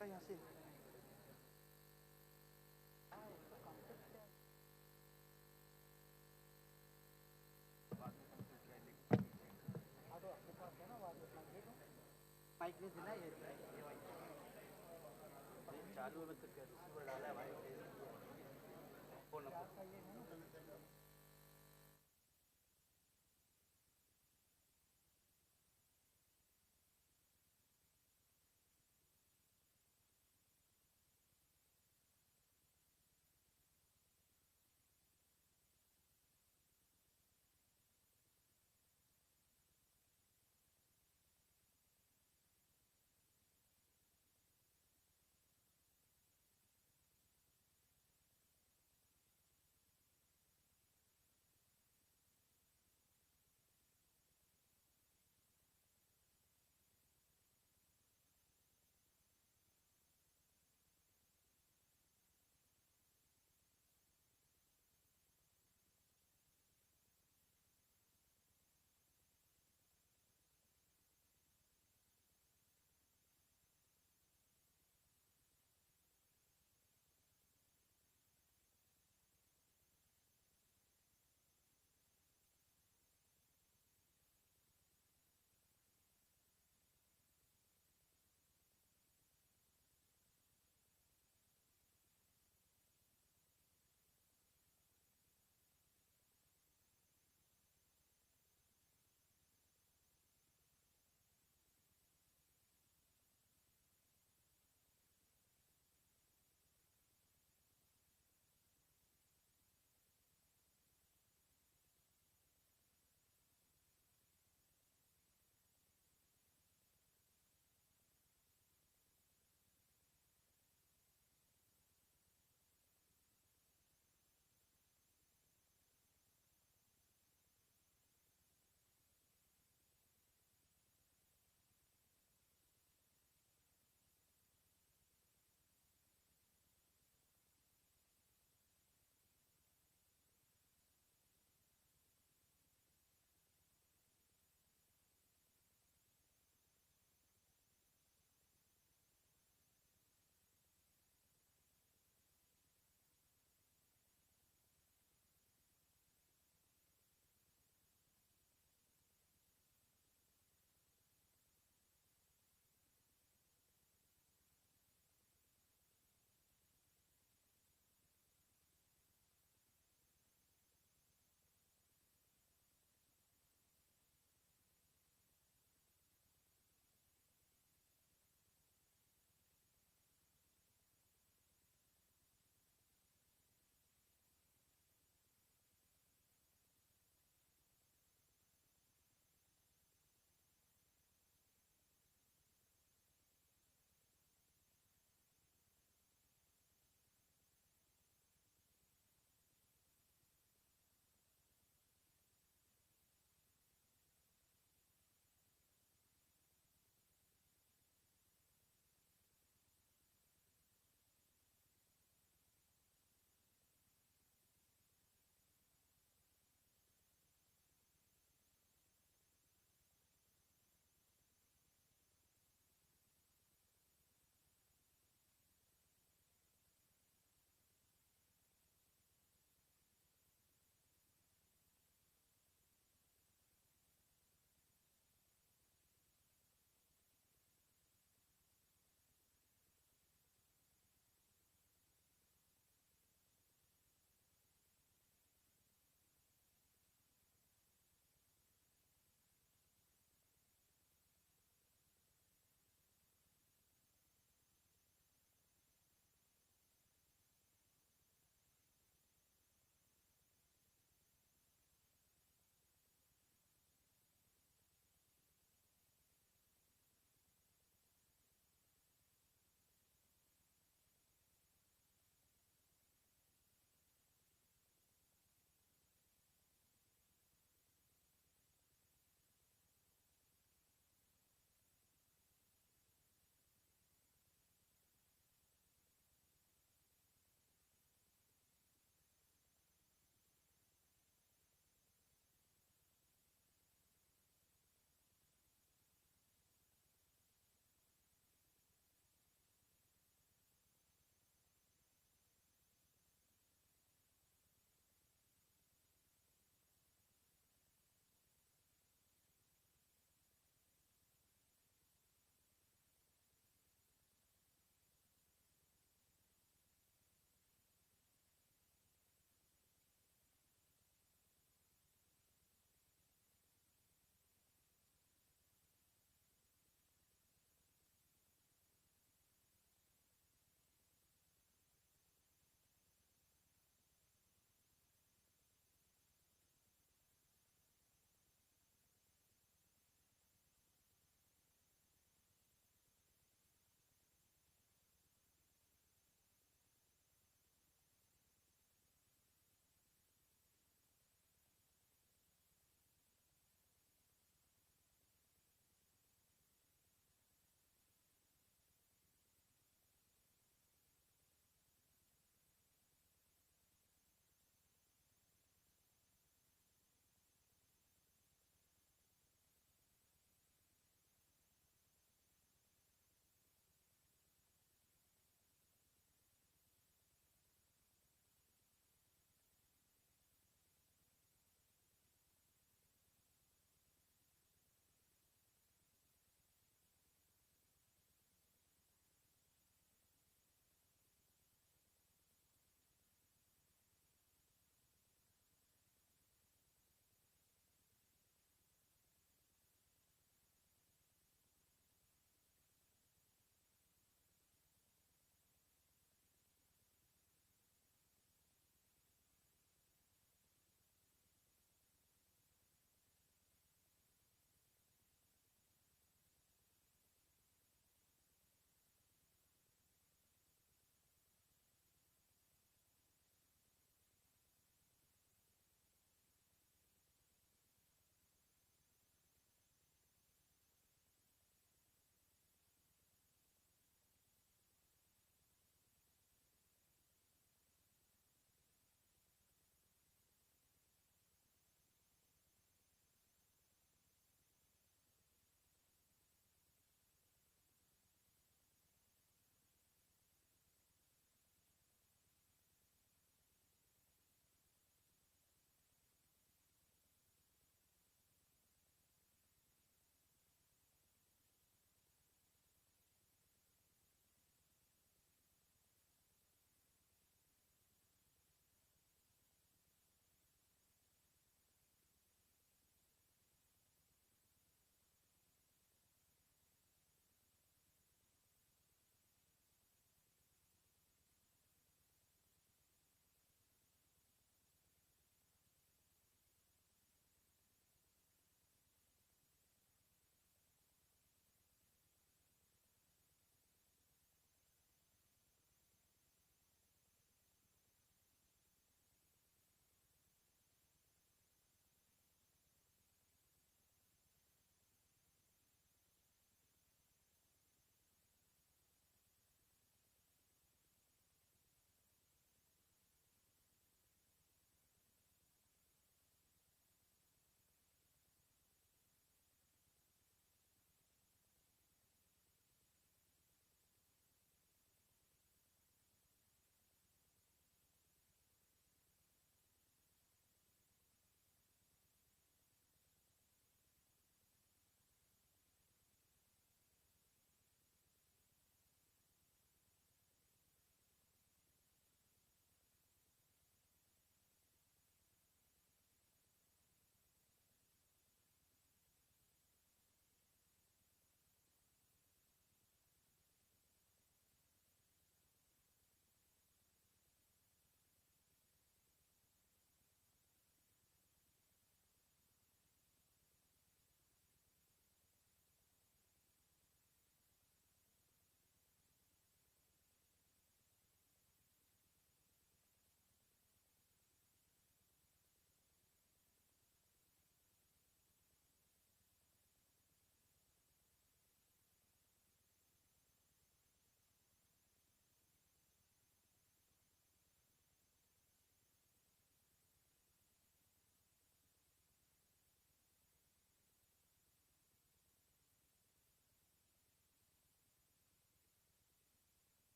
यहाँ से माइक नहीं देना ये चालू है मतलब क्या रिसीवर डाला है भाई फोन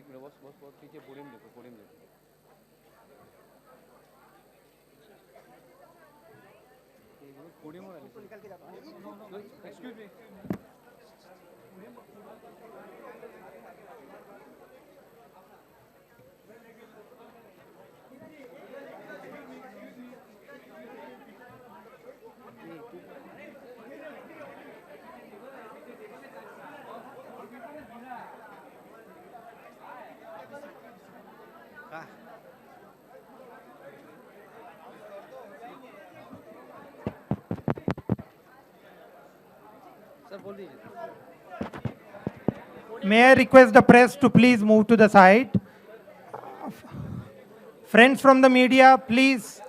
मेरा बॉस बॉस बहुत पीछे पोडियम देखो पोडियम देखो पोडियम वाला निकल के जाता है एक्सक्यूज मी सर बोल दीजिए May I request the press to please move to the side? Friends from the media, please.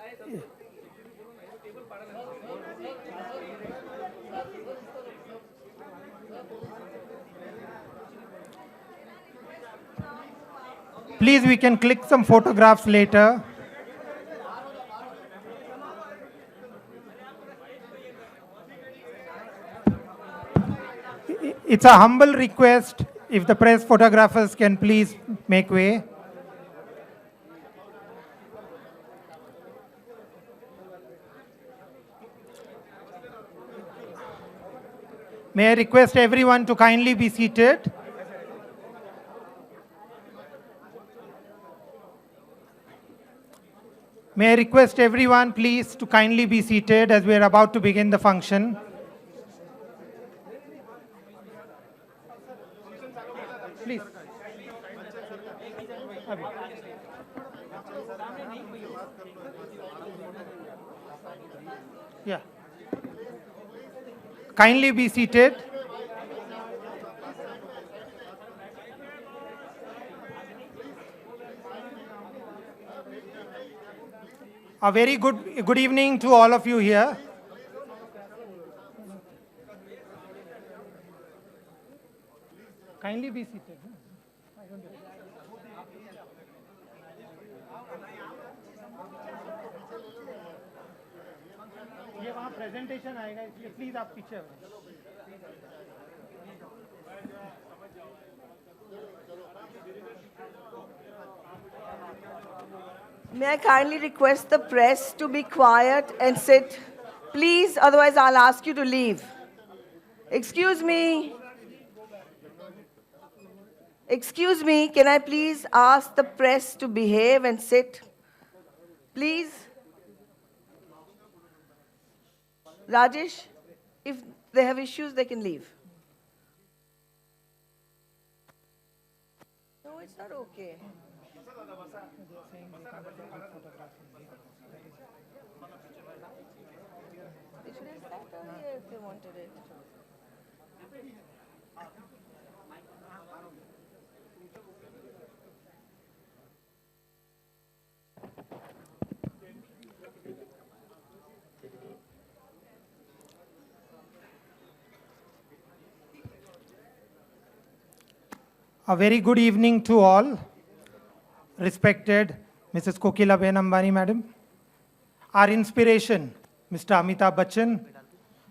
Please, we can click some photographs later. It's a humble request if the press photographers can please make way. May I request everyone to kindly be seated. May I request everyone please to kindly be seated as we are about to begin the function. Please. Yeah. Kindly be seated. A very good evening to all of you here. Kindly be seated. ये वहाँ presentation आएगा इसलिए please आप पीछे आओ. May I kindly request the press to be quiet and sit, please, otherwise I'll ask you to leave. Excuse me. Excuse me, can I please ask the press to behave and sit? Please. Rajesh, if they have issues, they can leave. No, it's not okay. They should have sat earlier if they wanted it. A very good evening to all. Respected Mrs. Kokilaben Ambani, Madam. Our inspiration, Mr. Amitabh Bachchan,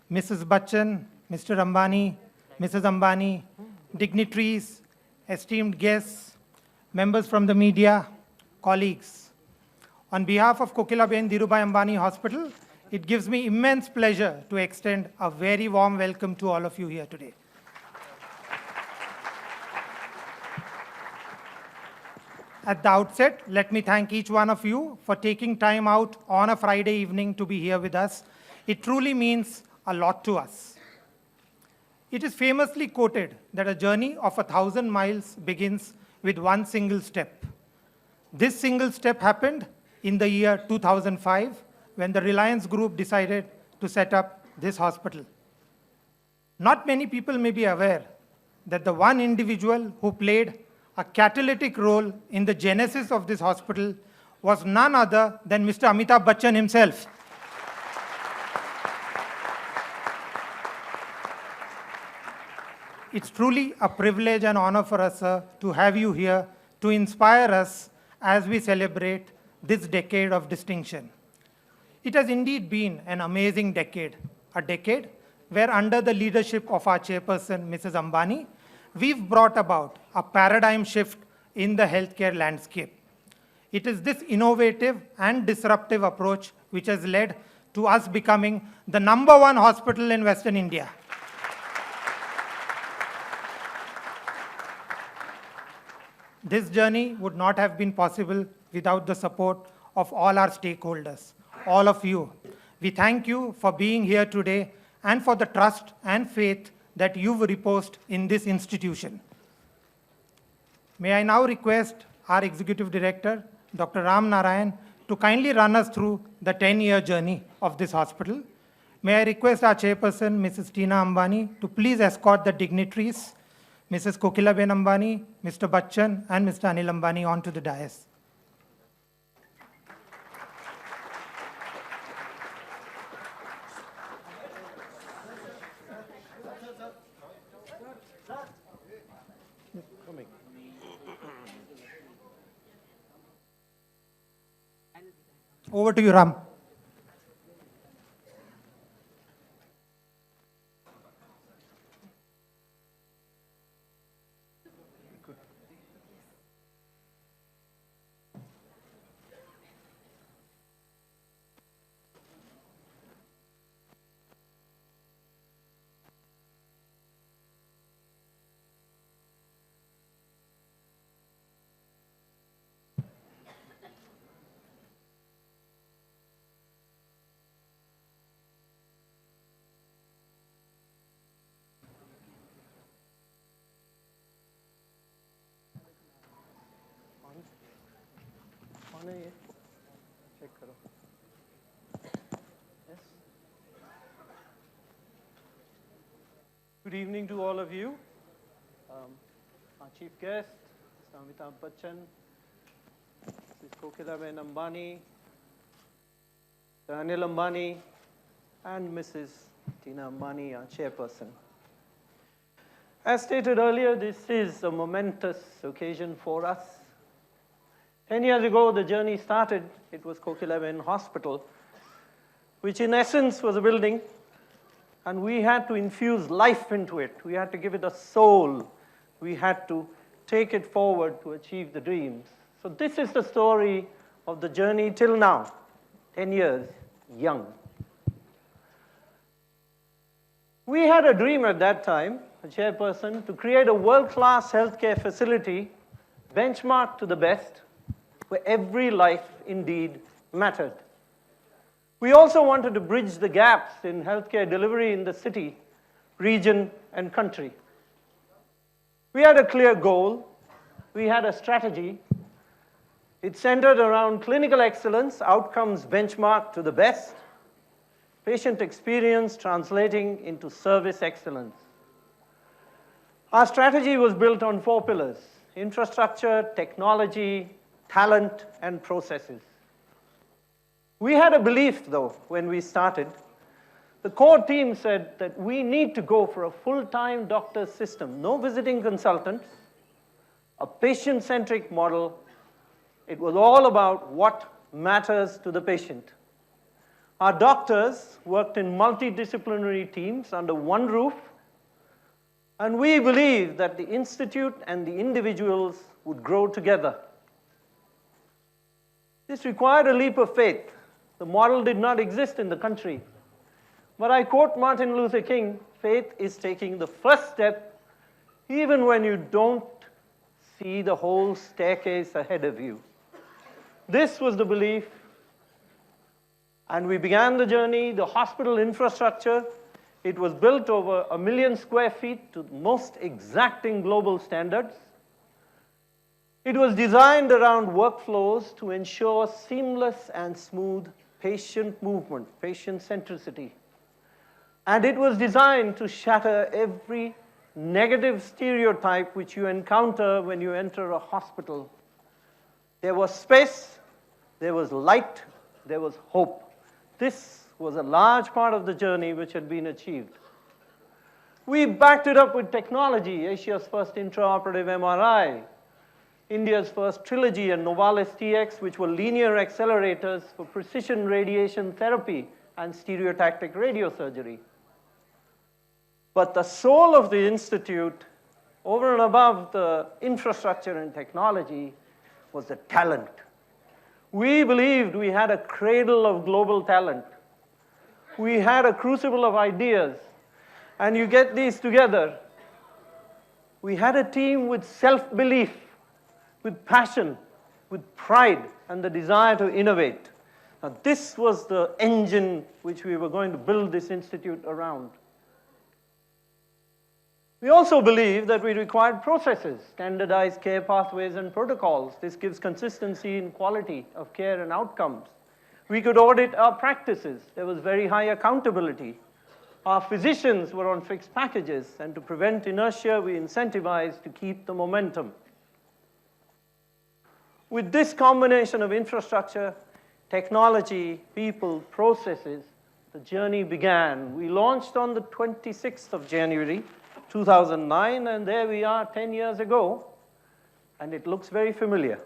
Mrs. Bachchan, Mr. Ambani, Mrs. Ambani, dignitaries, esteemed guests, members from the media, colleagues. On behalf of Kokilaben Dhirubhai Ambani Hospital, it gives me immense pleasure to extend a very warm welcome to all of you here today. At the outset, let me thank each one of you for taking time out on a Friday evening to be here with us. It truly means a lot to us. It is famously quoted that a journey of 1,000 miles begins with one single step. This single step happened in the year 2005 when the Reliance Group decided to set up this hospital. Not many people may be aware that the one individual who played a catalytic role in the genesis of this hospital was none other than Mr. Amitabh Bachchan himself. It's truly a privilege and honor for us, sir, to have you here to inspire us as we celebrate this decade of distinction. It has indeed been an amazing decade, a decade where under the leadership of our chairperson, Mrs. Ambani, we've brought about a paradigm shift in the healthcare landscape. It is this innovative and disruptive approach which has led to us becoming the #1 hospital in Western India. This journey would not have been possible without the support of all our stakeholders, all of you. We thank you for being here today and for the trust and faith that you've reposed in this institution. May I now request our Executive Director, Dr. Ram Narayan, to kindly run us through the 10-year journey of this hospital. May I request our Chairperson, Mrs. Tina Ambani, to please escort the dignitaries, Mrs. Kokilaben Ambani, Mr. Bachchan, and Mr. Anil Ambani onto the dais. Over to you, Ram. Good evening to all of you. Our chief guest, Mr. Amitabh Bachchan, Mrs. Kokilaben Ambani, Mr. Anil Ambani, and Mrs. Tina Ambani, our chairperson. As stated earlier, this is a momentous occasion for us. 10 years ago, the journey started. It was Kokilaben Hospital, which in essence was a building, and we had to infuse life into it. We had to give it a soul. We had to take it forward to achieve the dreams. So this is the story of the journey till now, 10 years young. We had a dream at that time, a chairperson, to create a world-class healthcare facility benchmarked to the best, where every life indeed mattered. We also wanted to bridge the gaps in healthcare delivery in the city, region, and country. We had a clear goal. We had a strategy. It centered around clinical excellence, outcomes benchmarked to the best, patient experience translating into service excellence. Our strategy was built on 4 pillars: infrastructure, technology, talent, and processes. We had a belief, though, when we started. The core team said that we need to go for a full-time doctor system, no visiting consultants, a patient-centric model. It was all about what matters to the patient. Our doctors worked in multidisciplinary teams under one roof, and we believed that the institute and the individuals would grow together. This required a leap of faith. The model did not exist in the country. But I quote Martin Luther King, faith is taking the first step even when you don't see the whole staircase ahead of you. This was the belief, and we began the journey. The hospital infrastructure, it was built over 1 million square feet to the most exacting global standards. It was designed around workflows to ensure seamless and smooth patient movement, patient centricity. And it was designed to shatter every negative stereotype which you encounter when you enter a hospital. There was space, there was light, there was hope. This was a large part of the journey which had been achieved. We backed it up with technology, Asia's first intraoperative MRI, India's first Trilogy and Novalis TX, which were linear accelerators for precision radiation therapy and stereotactic radiosurgery. But the soul of the institute over and above the infrastructure and technology, was the talent. We believed we had a cradle of global talent. We had a crucible of ideas, and you get these together. We had a team with self-belief, with passion, with pride, and the desire to innovate. Now, this was the engine which we were going to build this institute around. We also believe that we required processes, standardized care pathways and protocols. This gives consistency in quality of care and outcomes. We could audit our practices. There was very high accountability. Our physicians were on fixed packages, and to prevent inertia, we incentivized to keep the momentum. With this combination of infrastructure, technology, people, processes, the journey began. We launched on the 26th of January, 2009, and there we are 10 years ago, and it looks very familiar.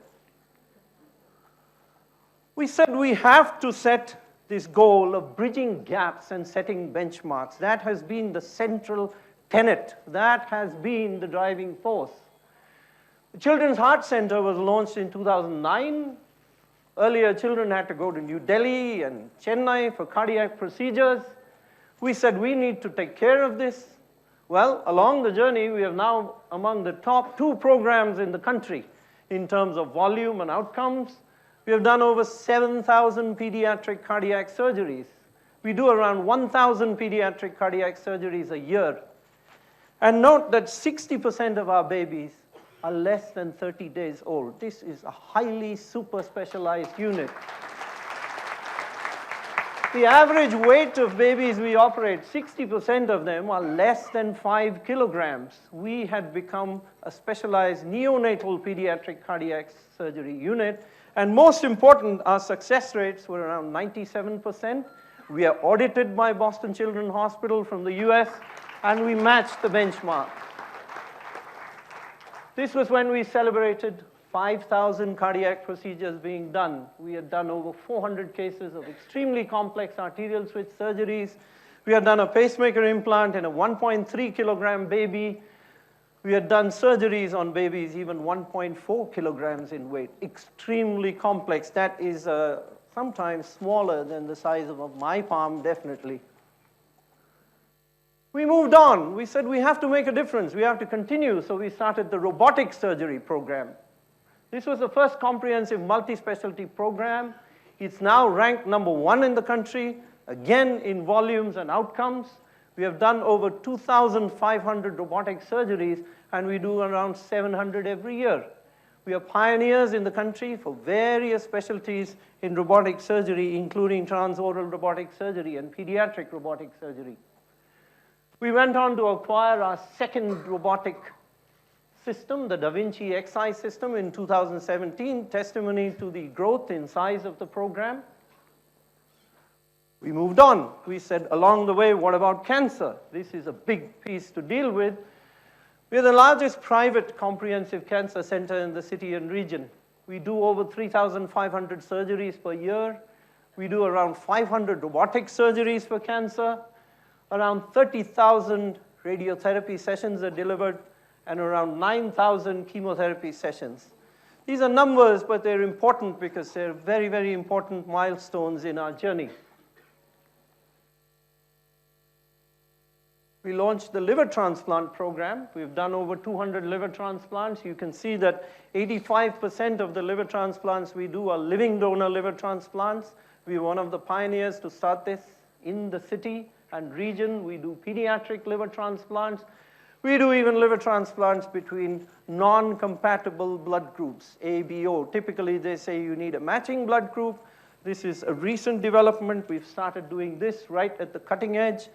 We said we have to set this goal of bridging gaps and setting benchmarks. That has been the central tenet. That has been the driving force. The Children's Heart Center was launched in 2009. Earlier, children had to go to New Delhi and Chennai for cardiac procedures. We said we need to take care of this. Well, along the journey, we are now among the top 2 programs in the country in terms of volume and outcomes. We have done over 7,000 pediatric cardiac surgeries. We do around 1,000 pediatric cardiac surgeries a year. And note that 60% of our babies are less than 30 days old. This is a highly super specialized unit. The average weight of babies we operate, 60% of them are less than 5 kilograms. We had become a specialized neonatal pediatric cardiac surgery unit. And most important, our success rates were around 97%. We are audited by Boston Children's Hospital from the US, and we matched the benchmark. This was when we celebrated 5,000 cardiac procedures being done. We had done over 400 cases of extremely complex arterial switch surgeries. We had done a pacemaker implant in a 1.3 kilogram baby. We had done surgeries on babies even 1.4 kilograms in weight. Extremely complex. That is sometimes smaller than the size of my palm, definitely. We moved on. We said we have to make a difference. We have to continue. So we started the robotic surgery program. This was the first comprehensive multi-specialty program. It's now ranked #1 in the country, again in volumes and outcomes. We have done over 2,500 robotic surgeries, and we do around 700 every year. We are pioneers in the country for various specialties in robotic surgery, including transoral robotic surgery and pediatric robotic surgery. We went on to acquire our second robotic system, the Da Vinci Xi system, in 2017, testimony to the growth in size of the program. We moved on. We said along the way, what about cancer? This is a big piece to deal with. We are the largest private comprehensive cancer center in the city and region. We do over 3,500 surgeries per year. We do around 500 robotic surgeries for cancer. Around 30,000 radiotherapy sessions are delivered, and around 9,000 chemotherapy sessions. These are numbers, but they're important because they're very, very important milestones in our journey. We launched the liver transplant program. We've done over 200 liver transplants. You can see that 85% of the liver transplants we do are living donor liver transplants. We're one of the pioneers to start this in the city and region. We do pediatric liver transplants. We do even liver transplants between non-compatible blood groups, ABO. Typically, they say you need a matching blood group. This is a recent development. We've started doing this right at the cutting edge.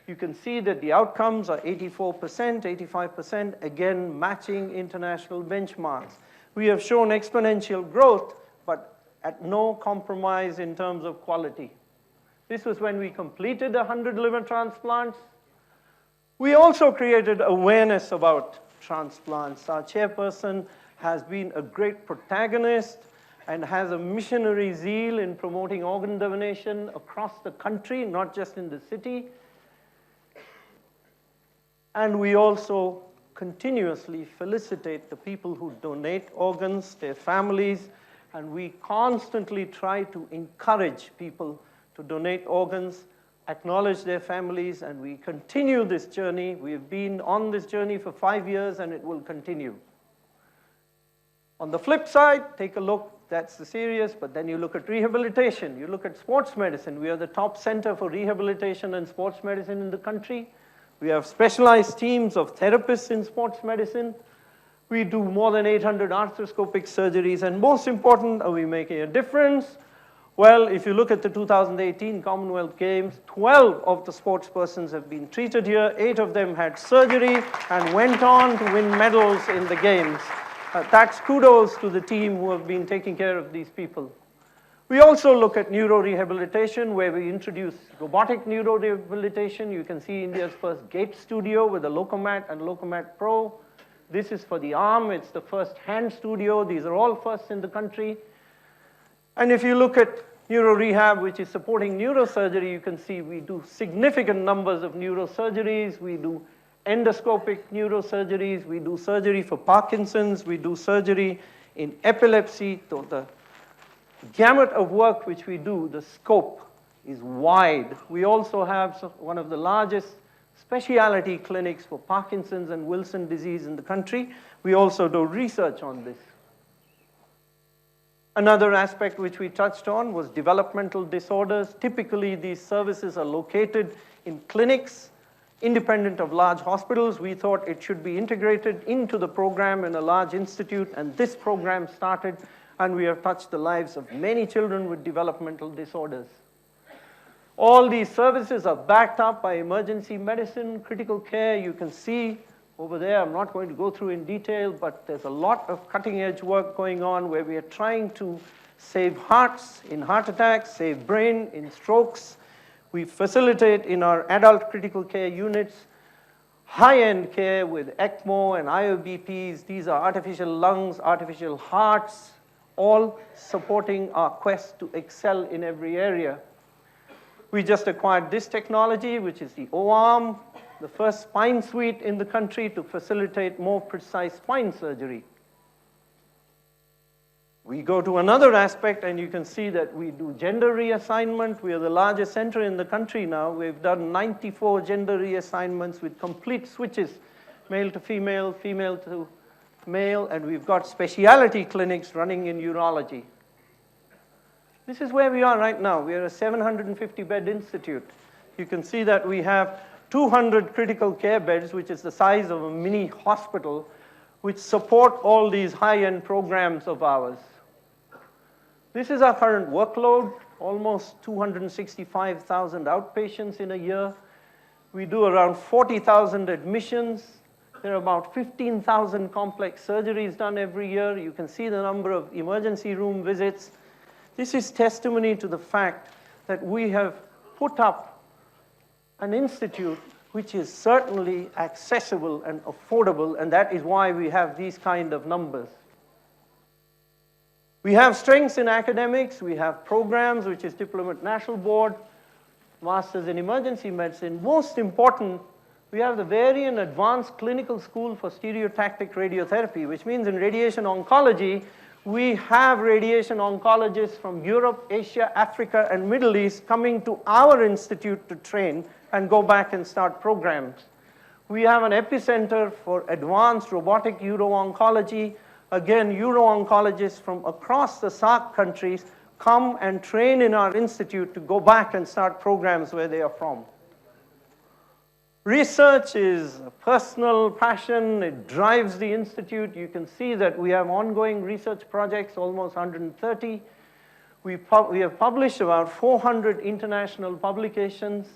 You can see that the outcomes are 84%, 85%, again, matching international benchmarks. We have shown exponential growth, but at no compromise in terms of quality. This was when we completed 100 liver transplants. We also created awareness about transplants. Our chairperson has been a great protagonist and has a missionary zeal in promoting organ donation across the country, not just in the city. And we also continuously felicitate the people who donate organs, their families, and we constantly try to encourage people to donate organs, acknowledge their families, and we continue this journey. We've been on this journey for 5 years, and it will continue. On the flip side, take a look, that's the serious, but then you look at rehabilitation, you look at sports medicine. We are the top center for rehabilitation and sports medicine in the country. We have specialized teams of therapists in sports medicine. We do more than 800 arthroscopic surgeries, and most important, are we making a difference? Well, if you look at the 2018 Commonwealth Games, 12 of the sports persons have been treated here, 8 of them had surgery and went on to win medals in the games. That's kudos to the team who have been taking care of these people. We also look at neuro rehabilitation, where we introduce robotic neuro rehabilitation. You can see India's first gait studio with a Locomat and Locomat Pro. This is for the arm. It's the first hand studio. These are all firsts in the country. And if you look at Neuro Rehab, which is supporting neurosurgery, you can see we do significant numbers of neurosurgeries. We do endoscopic neurosurgeries. We do surgery for Parkinson's. We do surgery in epilepsy. So the gamut of work which we do, the scope is wide. We also have one of the largest specialty clinics for Parkinson's and Wilson disease in the country. We also do research on this. Another aspect which we touched on was developmental disorders. Typically, these services are located in clinics, independent of large hospitals. We thought it should be integrated into the program in a large institute, and this program started, and we have touched the lives of many children with developmental disorders. All these services are backed up by emergency medicine, critical care. You can see over there, I'm not going to go through in detail, but there's a lot of cutting-edge work going on where we are trying to save hearts in heart attacks, save brain in strokes. We facilitate in our adult critical care units high-end care with ECMO and IOBPs. These are artificial lungs, artificial hearts, all supporting our quest to excel in every area. We just acquired this technology, which is the O-arm, the first spine suite in the country to facilitate more precise spine surgery. We go to another aspect, and you can see that we do gender reassignment. We are the largest center in the country now. We've done 94 gender reassignments with complete switches, male to female, female to male, and we've got specialty clinics running in urology. This is where we are right now. We are a 750-bed institute. You can see that we have 200 critical care beds, which is the size of a mini hospital, which support all these high-end programs of ours. This is our current workload, almost 265,000 outpatients in a year. We do around 40,000 admissions. There are about 15,000 complex surgeries done every year. You can see the number of emergency room visits. This is testimony to the fact that we have put up an institute which is certainly accessible and affordable, and that is why we have these kind of numbers. We have strengths in academics. We have programs, which is Diploma at National Board, Masters in Emergency Medicine. Most important, we have the very advanced clinical school for stereotactic radiotherapy, which means in radiation oncology, we have radiation oncologists from Europe, Asia, Africa, and Middle East coming to our institute to train and go back and start programs. We have an epicenter for advanced robotic uro-oncology. Again, uro-oncologists from across the SAARC countries come and train in our institute to go back and start programs where they are from. Research is a personal passion. It drives the institute. You can see that we have ongoing research projects, almost 130. We have published about 400 international publications,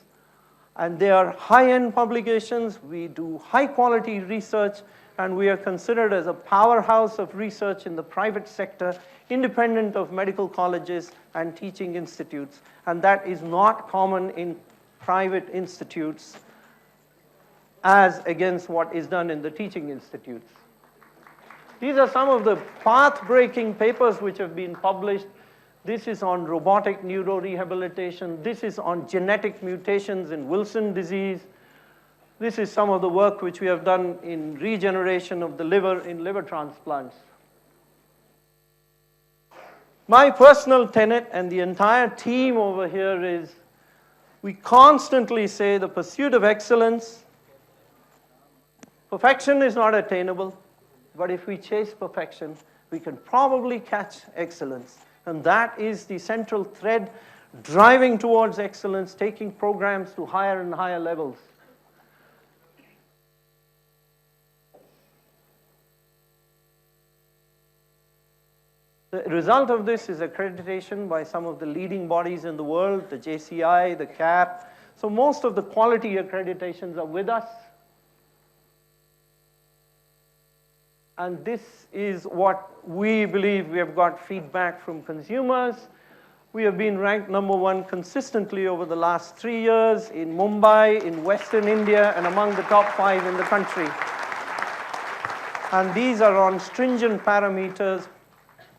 and they are high-end publications. We do high-quality research, and we are considered as a powerhouse of research in the private sector, independent of medical colleges and teaching institutes. And that is not common in private institutes as against what is done in the teaching institutes. These are some of the path-breaking papers which have been published. This is on robotic neuro rehabilitation. This is on genetic mutations in Wilson disease. This is some of the work which we have done in regeneration of the liver in liver transplants. My personal tenet and the entire team over here is we constantly say the pursuit of excellence. Perfection is not attainable, but if we chase perfection, we can probably catch excellence. And that is the central thread driving towards excellence, taking programs to higher and higher levels. The result of this is accreditation by some of the leading bodies in the world, the JCI, the CAP. So most of the quality accreditations are with us. And this is what we believe. We have got feedback from consumers. We have been ranked #1 consistently over the last 3 years in Mumbai, in Western India, and among the top 5 in the country. And these are on stringent parameters,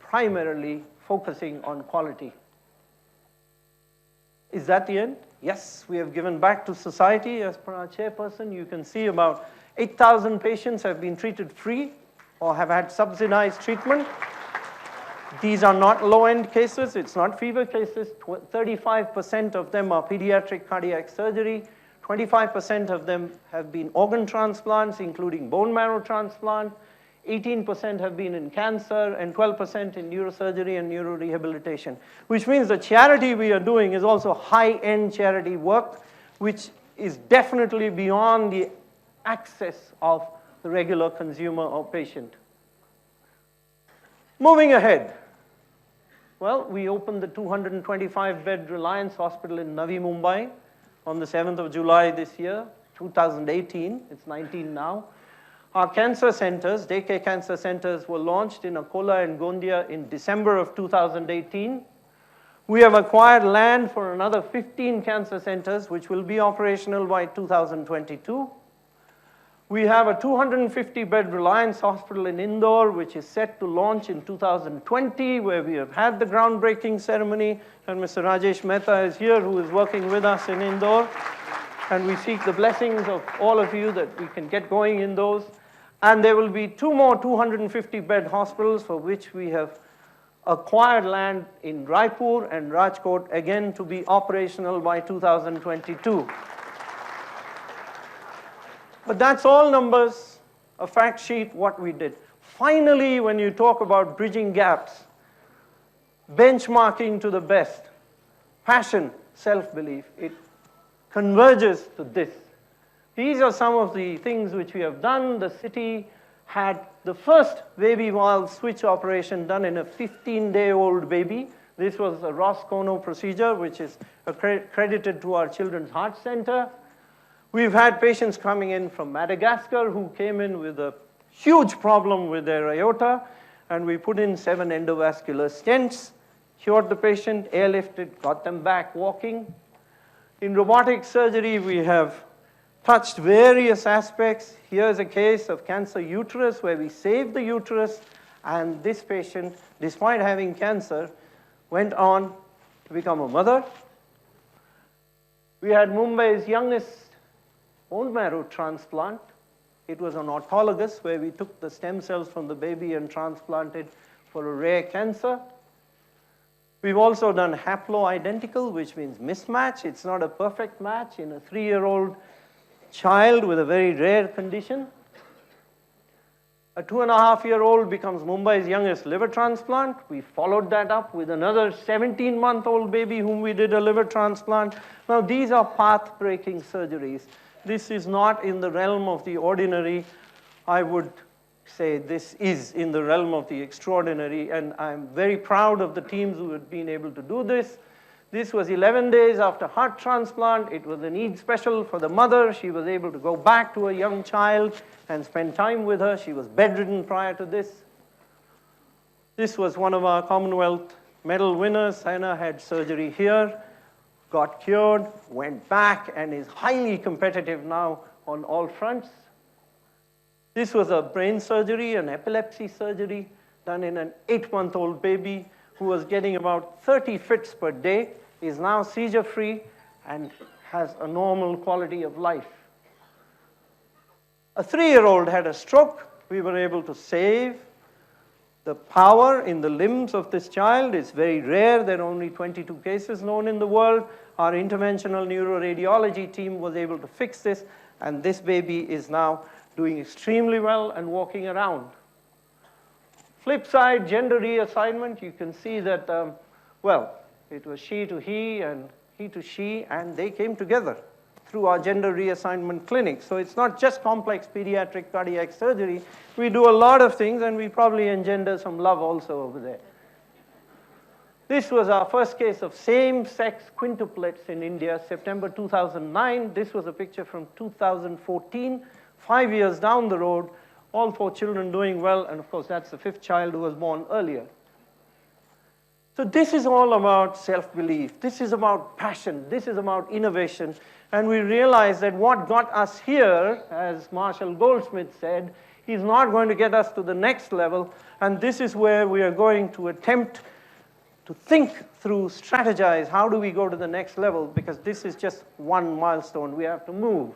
primarily focusing on quality. Is that the end? Yes, we have given back to society. As per our chairperson, you can see about 8,000 patients have been treated free or have had subsidized treatment. These are not low-end cases. It's not fever cases. 35% of them are pediatric cardiac surgery. 25% of them have been organ transplants, including bone marrow transplant. 18% have been in cancer, and 12% in neurosurgery and neuro rehabilitation, which means the charity we are doing is also high-end charity work, which is definitely beyond the access of the regular consumer or patient. Moving ahead. Well, we opened the 225-bed Reliance Hospital in Navi Mumbai on the 7th of July this year, 2018. It's 19 now. Our cancer centers, daycare cancer centers, were launched in Akola and Gondia in December of 2018. We have acquired land for another 15 cancer centers, which will be operational by 2022. We have a 250-bed Reliance Hospital in Indore, which is set to launch in 2020, where we have had the groundbreaking ceremony, and Mr. Rajesh Mehta is here, who is working with us in Indore. And we seek the blessings of all of you that we can get going in those. And there will be 2 more 250-bed hospitals for which we have acquired land in Raipur and Rajkot, again to be operational by 2022. But that's all numbers, a fact sheet, what we did. Finally, when you talk about bridging gaps, benchmarking to the best, passion, self-belief, it converges to this. These are some of the things which we have done. The city had the first baby valve switch operation done in a 15-day-old baby. This was a Roscono procedure, which is accredited to our Children's Heart Center. We've had patients coming in from Madagascar who came in with a huge problem with their aorta, and we put in 7 endovascular stents, cured the patient, airlifted, got them back walking. In robotic surgery, we have touched various aspects. Here's a case of cancer uterus where we saved the uterus, and this patient, despite having cancer, went on to become a mother. We had Mumbai's youngest bone marrow transplant. It was an autologous where we took the stem cells from the baby and transplanted for a rare cancer. We've also done haploidentical, which means mismatch. It's not a perfect match in a 3-year-old child with a very rare condition. A 2.5-year-old becomes Mumbai's youngest liver transplant. We followed that up with another 17-month-old baby whom we did a liver transplant. Now, these are path-breaking surgeries. This is not in the realm of the ordinary. I would say this is in the realm of the extraordinary, and I'm very proud of the teams who have been able to do this. This was 11 days after heart transplant. It was a need special for the mother. She was able to go back to a young child and spend time with her. She was bedridden prior to this. This was one of our Commonwealth medal winners. Hannah had surgery here, got cured, went back, and is highly competitive now on all fronts. This was a brain surgery, an epilepsy surgery done in an 8-month-old baby who was getting about 30 fits per day, is now seizure-free and has a normal quality of life. A 3-year-old had a stroke. We were able to save the power in the limbs of this child. It's very rare. There are only 22 cases known in the world. Our interventional neuroradiology team was able to fix this, and this baby is now doing extremely well and walking around. Flip side, gender reassignment, you can see that, well, it was she to he and he to she, and they came together through our gender reassignment clinic. So it's not just complex pediatric cardiac surgery. We do a lot of things, and we probably engender some love also over there. This was our first case of same-sex quintuplets in India, September 2009. This was a picture from 2014, 5 years down the road, all 4 children doing well, and of course that's the 5th child who was born earlier. So this is all about self-belief. This is about passion. This is about innovation. And we realize that what got us here, as Marshall Goldsmith said, is not going to get us to the next level, and this is where we are going to attempt to think through, strategize, how do we go to the next level, because this is just one milestone we have to move.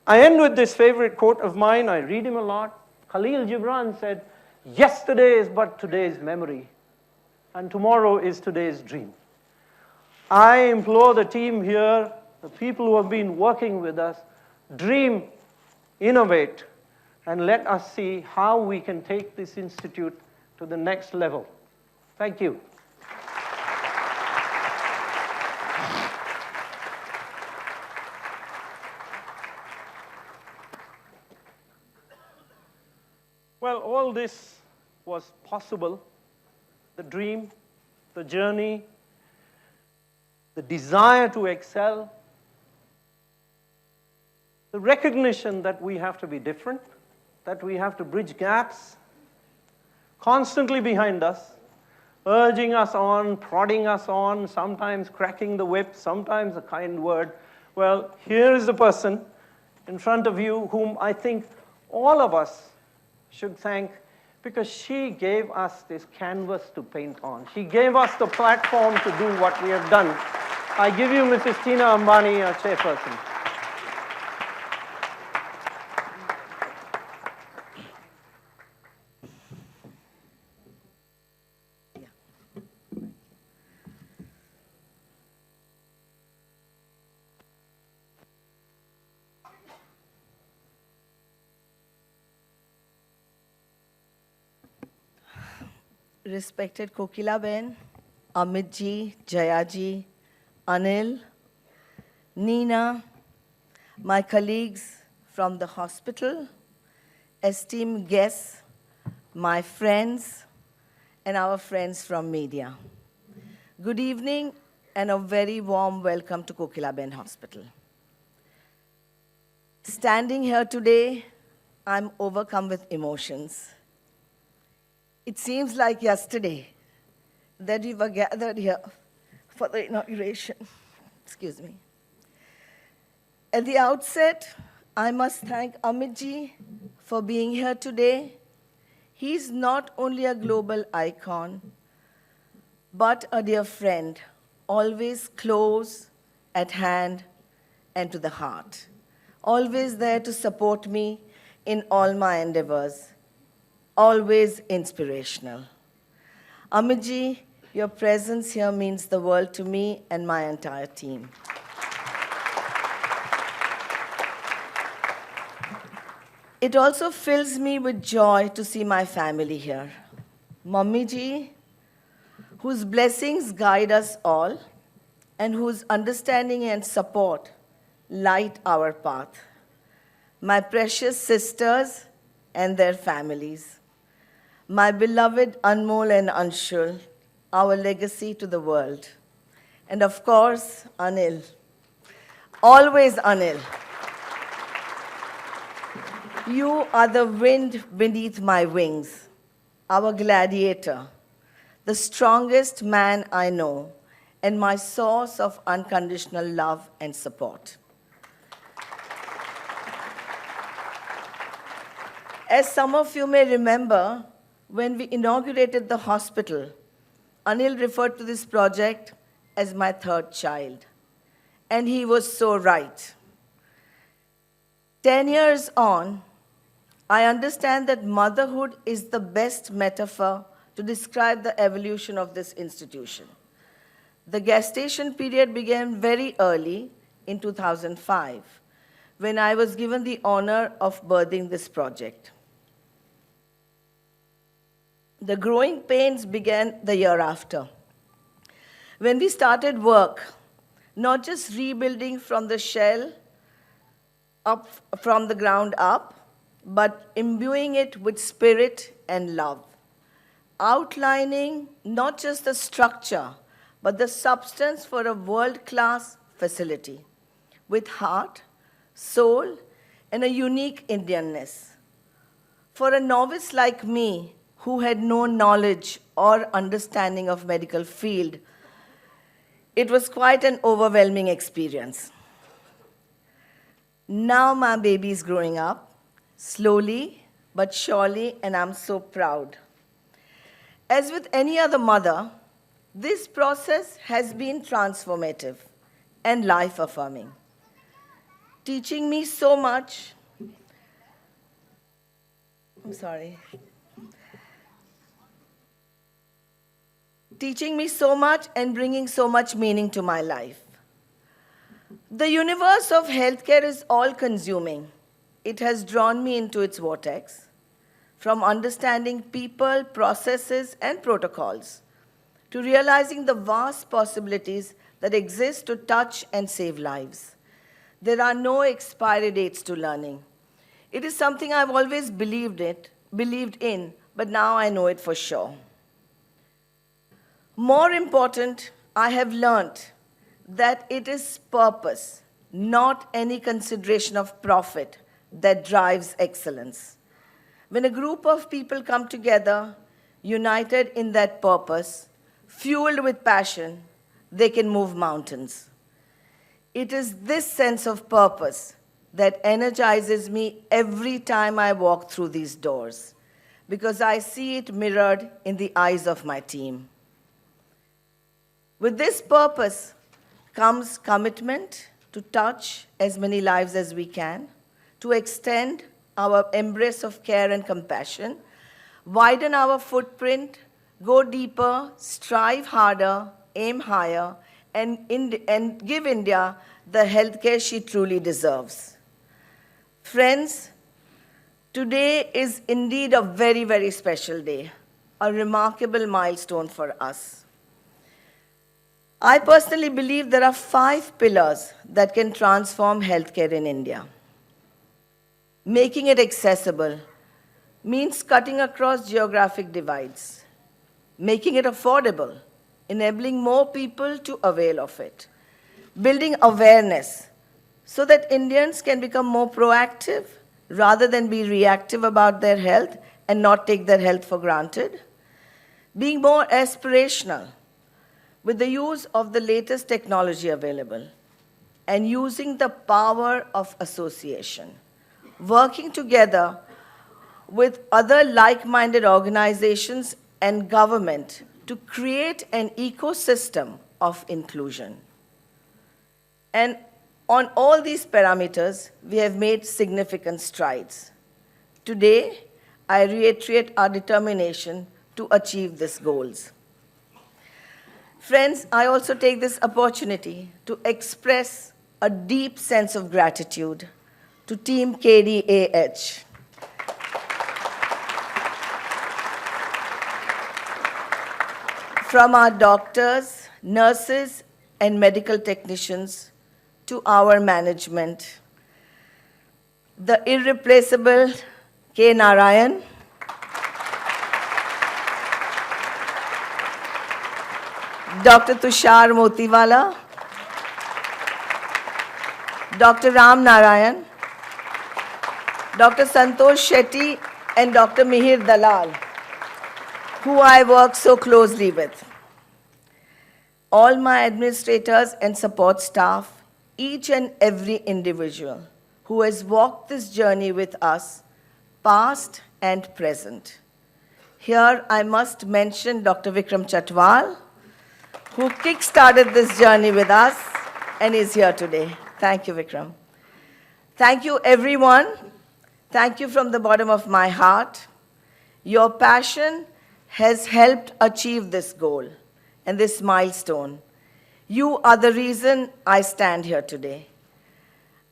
I end with this favorite quote of mine. I read him a lot. Khalil Gibran said, "Yesterday is but today's memory, and tomorrow is today's dream." I implore the team here, the people who have been working with us, dream, innovate, and let us see how we can take this institute to the next level. Thank you. Well, all this was possible. The dream, the journey, the desire to excel, the recognition that we have to be different, that we have to bridge gaps, constantly behind us, urging us on, prodding us on, sometimes cracking the whip, sometimes a kind word. Well, here is the person in front of you whom I think all of us should thank, because she gave us this canvas to paint on. She gave us the platform to do what we have done. I give you Mrs. Tina Ambani, our chairperson. Respected Kokilaben, Amit ji, Jaya ji, Anil, Nina, my colleagues from the hospital, esteemed guests, my friends, and our friends from media. Good evening and a very warm welcome to Kokilaben Hospital. Standing here today, I'm overcome with emotions. It seems like yesterday that we were gathered here for the inauguration. Excuse me. At the outset, I must thank Amit ji for being here today. He's not only a global icon, but a dear friend, always close, at hand, and to the heart. Always there to support me in all my endeavors. Always inspirational. Amit ji, your presence here means the world to me and my entire team. It also fills me with joy to see my family here. Mummy ji, whose blessings guide us all and whose understanding and support light our path. My precious sisters and their families. My beloved Anmol and Anshul, our legacy to the world. And of course, Anil. Always Anil. You are the wind beneath my wings, our gladiator, the strongest man I know, and my source of unconditional love and support. As some of you may remember, when we inaugurated the hospital, Anil referred to this project as my third child. And he was so right. 10 years on, I understand that motherhood is the best metaphor to describe the evolution of this institution. The gestation period began very early in 2005, when I was given the honor of birthing this project. The growing pains began the year after, when we started work, not just rebuilding from the shell, up from the ground up, but imbuing it with spirit and love, outlining not just the structure, but the substance for a world-class facility with heart, soul, and a unique Indianness. For a novice like me, who had no knowledge or understanding of medical field, it was quite an overwhelming experience. Now my baby is growing up, slowly but surely, and I'm so proud. As with any other mother, this process has been transformative and life-affirming, teaching me so much. Teaching me so much and bringing so much meaning to my life. The universe of healthcare is all-consuming. It has drawn me into its vortex, from understanding people, processes, and protocols, to realizing the vast possibilities that exist to touch and save lives. There are no expiry dates to learning. It is something I've always believed in, but now I know it for sure. More important, I have learned that it is purpose, not any consideration of profit, that drives excellence. When a group of people come together, united in that purpose, fueled with passion, they can move mountains. It is this sense of purpose that energizes me every time I walk through these doors, because I see it mirrored in the eyes of my team. With this purpose comes commitment to touch as many lives as we can, to extend our embrace of care and compassion, widen our footprint, go deeper, strive harder, aim higher, and give India the healthcare she truly deserves. Friends, today is indeed a very, very special day, a remarkable milestone for us. I personally believe there are 5 pillars that can transform healthcare in India. Making it accessible means cutting across geographic divides. Making it affordable, enabling more people to avail of it. Building awareness so that Indians can become more proactive rather than be reactive about their health and not take their health for granted. Being more aspirational with the use of the latest technology available and using the power of association. Working together with other like-minded organizations and government to create an ecosystem of inclusion. And on all these parameters, we have made significant strides. Today, I reiterate our determination to achieve these goals. Friends, I also take this opportunity to express a deep sense of gratitude to Team KDAH. From our doctors, nurses, and medical technicians to our management, the irreplaceable K. Narayan, Dr. Tushar Motiwala, Dr. Ram Narayan, Dr. Santosh Shetty, and Dr. Mihir Dalal, who I work so closely with. All my administrators and support staff, each and every individual who has walked this journey with us, past and present. Here I must mention Dr. Vikram Chauhan, who kick-started this journey with us and is here today. Thank you, Vikram. Thank you, everyone. Thank you from the bottom of my heart. Your passion has helped achieve this goal and this milestone. You are the reason I stand here today.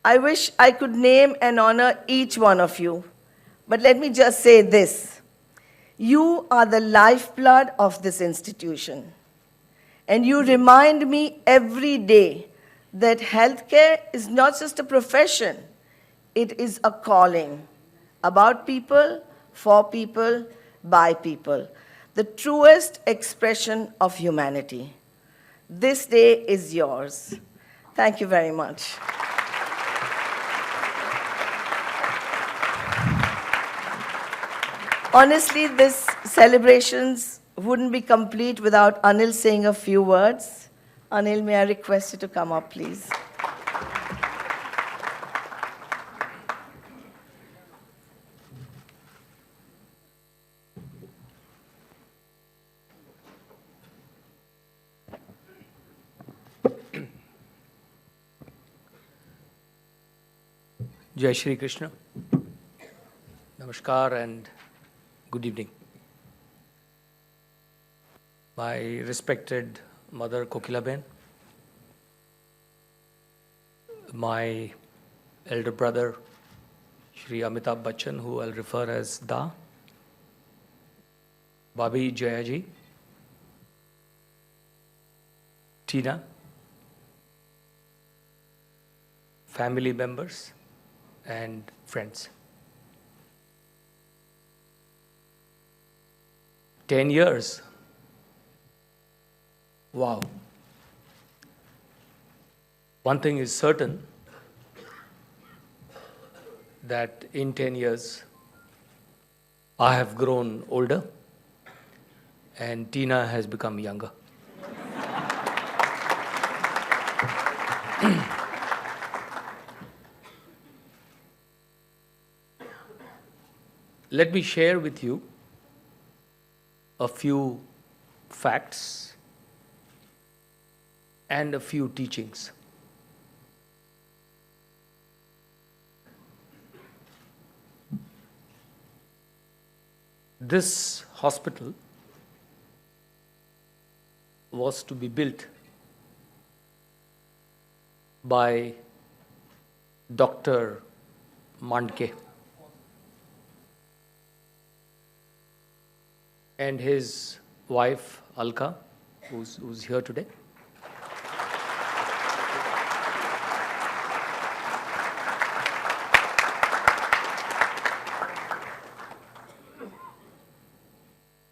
I wish I could name and honor each one of you, but let me just say this. You are the lifeblood of this institution, and you remind me every day that healthcare is not just a profession, it is a calling about people, for people, by people, the truest expression of humanity. This day is yours. Thank you very much. Honestly, this celebrations wouldn't be complete without Anil saying a few words. Anil, may I request you to come up, please? Jai Shri Krishna. Namaskar and good evening. My respected mother Kokilaben, my elder brother Shri Amitabh Bachchan, who I'll refer as Da, Babi Jayaji, Tina, family members and friends. 10 years. Wow. One thing is certain, that in 10 years, I have grown older and Tina has become younger. Let me share with you a few facts and a few teachings. This hospital was to be built by Dr. Mandke and his wife Alka, who's here today.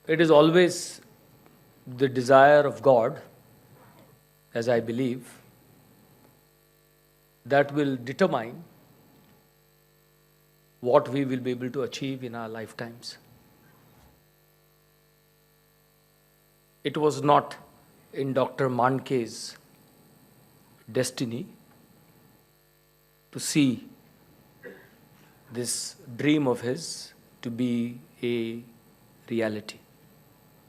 It is always the desire of God, as I believe, that will determine what we will be able to achieve in our lifetimes. It was not in Dr. Mandke's destiny to see this dream of his to be a reality,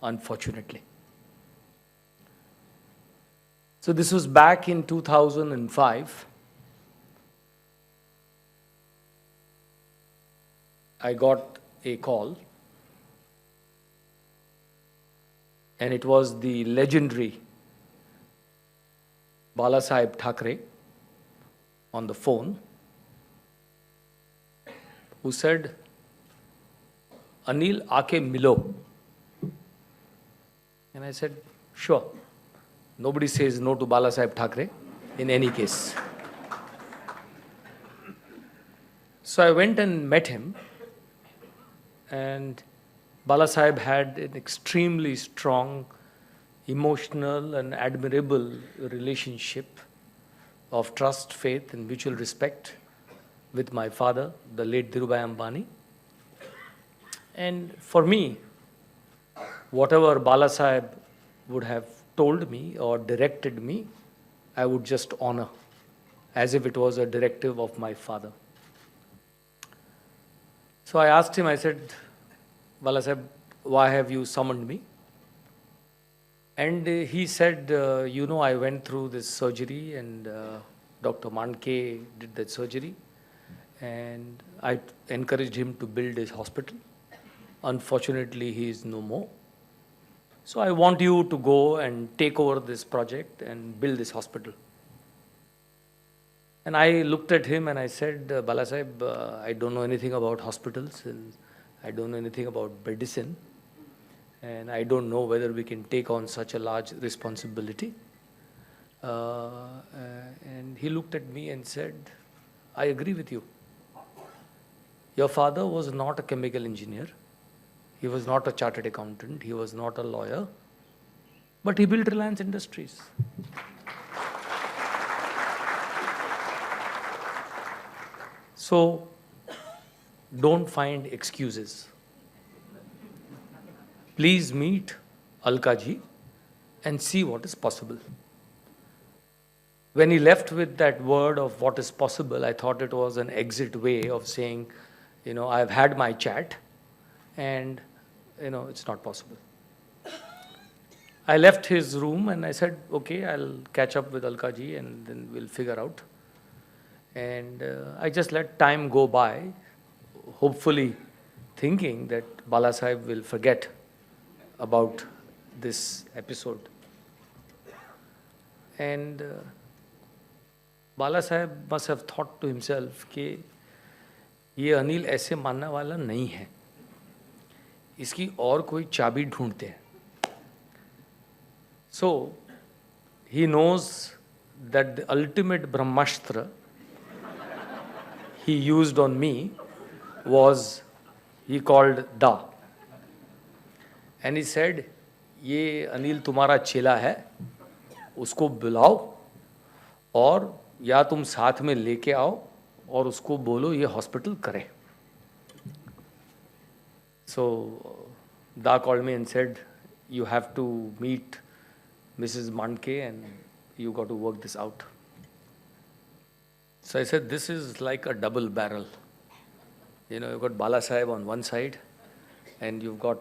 unfortunately. So this was back in 2005. I got a call, and it was the legendary Balasaheb Thackeray on the phone, who said, "Anil, aake milo." And I said, sure. Nobody says no to Balasaheb Thackeray in any case. So I went and met him, and Balasaheb had an extremely strong, emotional and admirable relationship of trust, faith and mutual respect with my father, the late Dhirubhai Ambani. And for me, whatever Balasaheb would have told me or directed me, I would just honor, as if it was a directive of my father. So I asked him, I said, Balasaheb, why have you summoned me? And he said, I went through this surgery, and Dr. Mandke did that surgery. and I encouraged him to build his hospital. Unfortunately, he is no more. So I want you to go and take over this project and build this hospital. And I looked at him and I said, Bala Sahib, I don't know anything about hospitals, and I don't know anything about medicine, and I don't know whether we can take on such a large responsibility. And he looked at me and said, I agree with you. Your father was not a chemical engineer. He was not a chartered accountant. He was not a lawyer. But he built Reliance Industries. So, don't find excuses. Please meet Alka ji and see what is possible. When he left with that word of what is possible, I thought it was an exit way of saying, I've had my chat and, it's not possible. I left his room and I said, okay, I'll catch up with Alka ji and then we'll figure out. And I just let time go by, hopefully thinking that Bala Sahib will forget about this episode. And Bala Sahib must have thought to himself कि ये अनिल ऐसे मानने वाला नहीं है, इसकी और कोई चाबी ढूंढते हैं. So he knows that the ultimate Brahmashtra he used on me was, he called Da. And he said, ये अनिल तुम्हारा चेला है, उसको बुलाओ और या तुम साथ में लेके आओ और उसको बोलो ये हॉस्पिटल करे. So Da called me and said, you have to meet Mrs. Mandke and you got to work this out. So I said, this is like a double barrel. You've got Bala Sahib on one side and you've got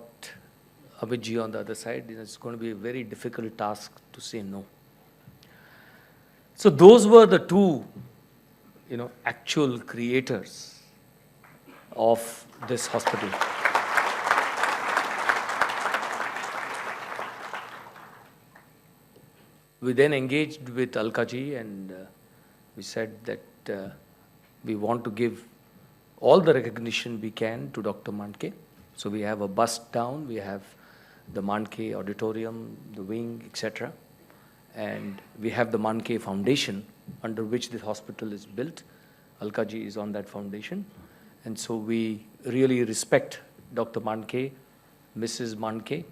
Amit ji on the other side. It's going to be a very difficult task to say no. So those were the two, actual creators of this hospital. We then engaged with Alka ji and we said that we want to give all the recognition we can to Dr. Mandke. So we have a bust down, we have the Mandke auditorium, the wing, etc. And we have the Mandke Foundation under which this hospital is built. Alka ji is on that foundation. And so we really respect Dr. Mandke, Mrs. Mandke.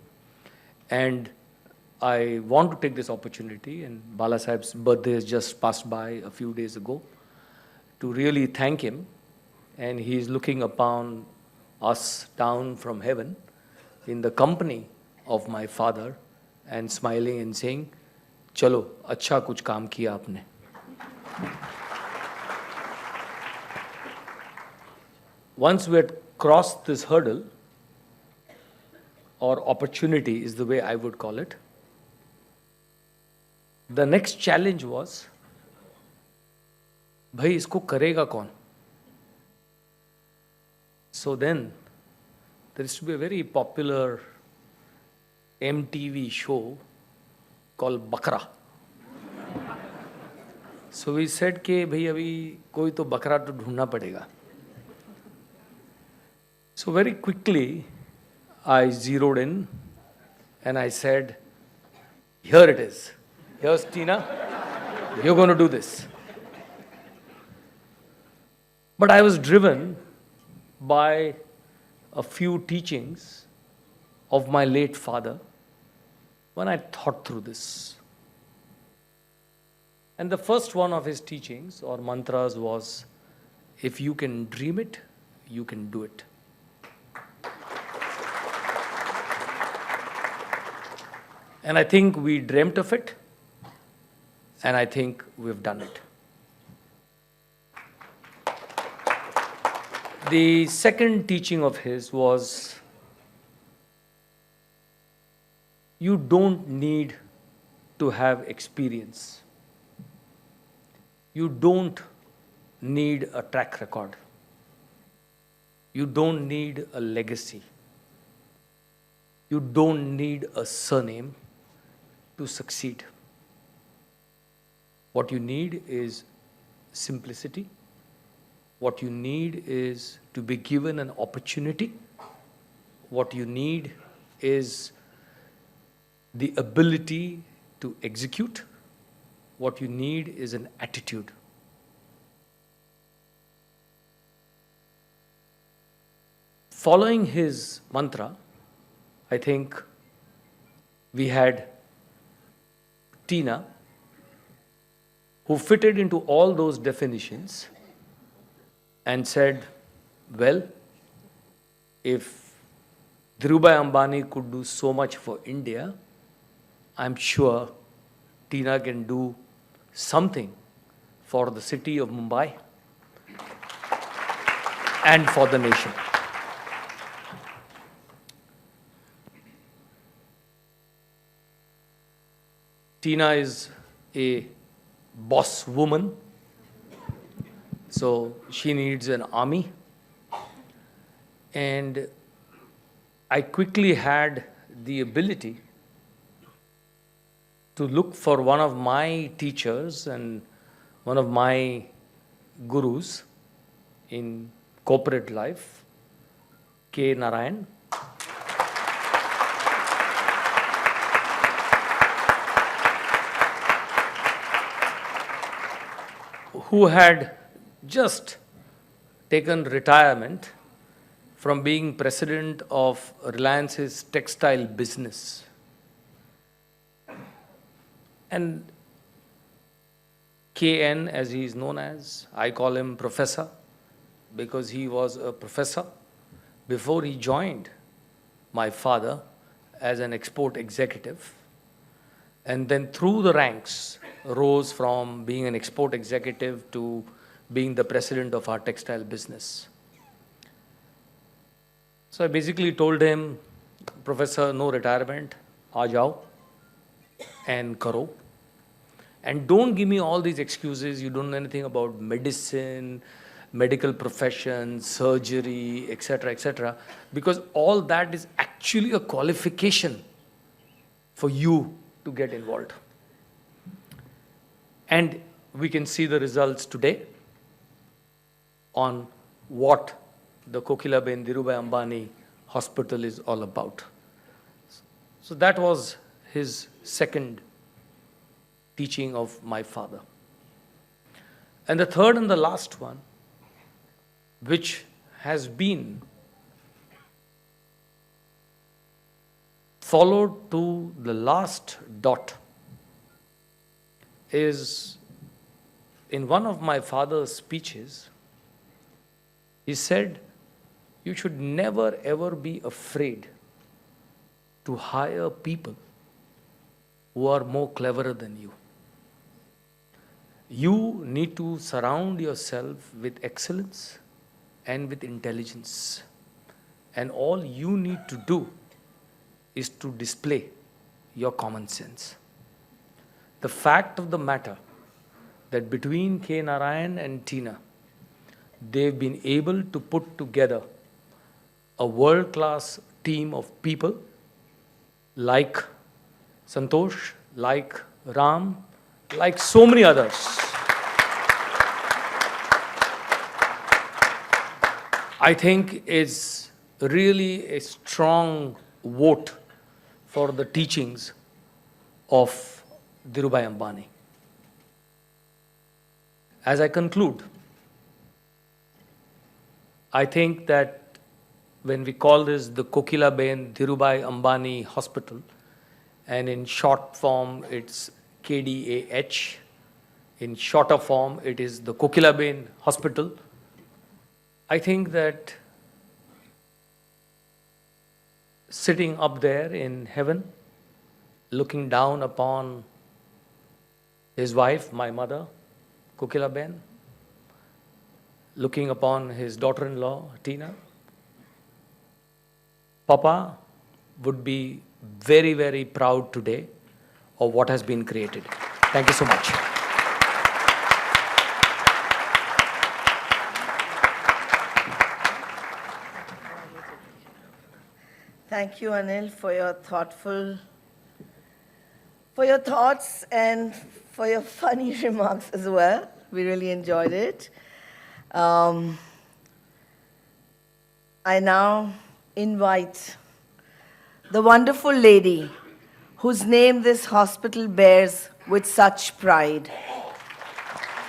And I want to take this opportunity, and Bala Sahib's birthday has just passed by a few days ago, to really thank him. And he is looking upon us down from heaven in the company of my father and smiling and saying, चलो अच्छा कुछ काम किया आपने. Once we had crossed this hurdle, or opportunity is the way I would call it, the next challenge was, भाई इसको करेगा कौन? So then, there used to be a very popular MTV show called Bakra. So we said कि भाई अभी कोई तो बकरा तो ढूंढना पड़ेगा. So very quickly I zeroed in and I said, here it is. Here's Tina. You're going to do this. But I was driven by a few teachings of my late father when I thought through this. And the first one of his teachings or mantras was, if you can dream it, you can do it. And I think we dreamt of it, and I think we've done it. The second teaching of his was, you don't need to have experience. You don't need a track record. You don't need a legacy. You don't need a surname to succeed. What you need is simplicity. What you need is to be given an opportunity. What you need is the ability to execute. What you need is an attitude. Following his mantra, I think we had Tina, who fitted into all those definitions and said, well, if Dhirubhai Ambani could do so much for India, I'm sure Tina can do something for the city of Mumbai and for the nation. Tina is a boss woman, so she needs an army. And I quickly had the ability to look for one of my teachers and one of my gurus in corporate life, K. Narayan. Who had just taken retirement from being president of Reliance's textile business. And KN, as he is known as, I call him professor, because he was a professor before he joined my father as an export executive. And then through the ranks, rose from being an export executive to being the president of our textile business. So I basically told him, Professor, no retirement, aa jao and karo. And don't give me all these excuses, you don't know anything about medicine, medical profession, surgery, etc., because all that is actually a qualification for you to get involved. And we can see the results today on what the Kokilaben Dhirubhai Ambani Hospital is all about. So that was his second teaching of my father. And the third and the last one, which has been followed to the last dot, is in one of my father's speeches, he said, you should never ever be afraid to hire people who are more cleverer than you. You need to surround yourself with excellence and with intelligence. And all you need to do is to display your common sense. The fact of the matter that between K. Narayan and Tina, they've been able to put together a world-class team of people like Santosh, like Ram, like so many others. I think it's really a strong vote for the teachings of Dhirubhai Ambani. As I conclude, I think that when we call this the Kokilaben Dhirubhai Ambani Hospital, and in short form it's KDAH, in shorter form it is the Kokilaben Hospital, I think that sitting up there in heaven, looking down upon his wife, my mother, Kokilaben, looking upon his daughter-in-law, Tina, Papa would be very, very proud today of what has been created. Thank you so much. Thank you, Anil, for your thoughts and for your funny remarks as well. We really enjoyed it. I now invite the wonderful lady whose name this hospital bears with such pride,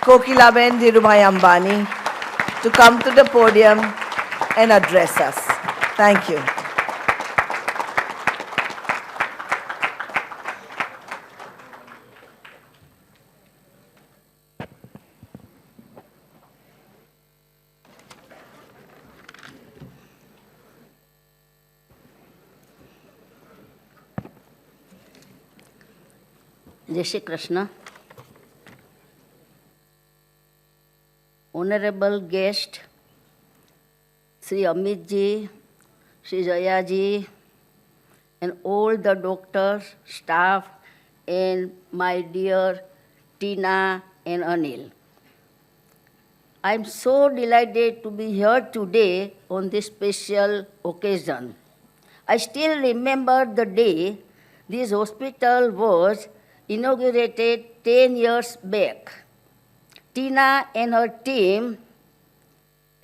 Kokilaben Dhirubhai Ambani, to come to the podium and address us. Thank you. Jai Shri Krishna. Honorable guest, Sri Amit ji, Sri Jaya ji, and all the doctors, staff, and my dear Tina and Anil. I'm so delighted to be here today on this special occasion. I still remember the day this hospital was inaugurated 10 years back. Tina and her team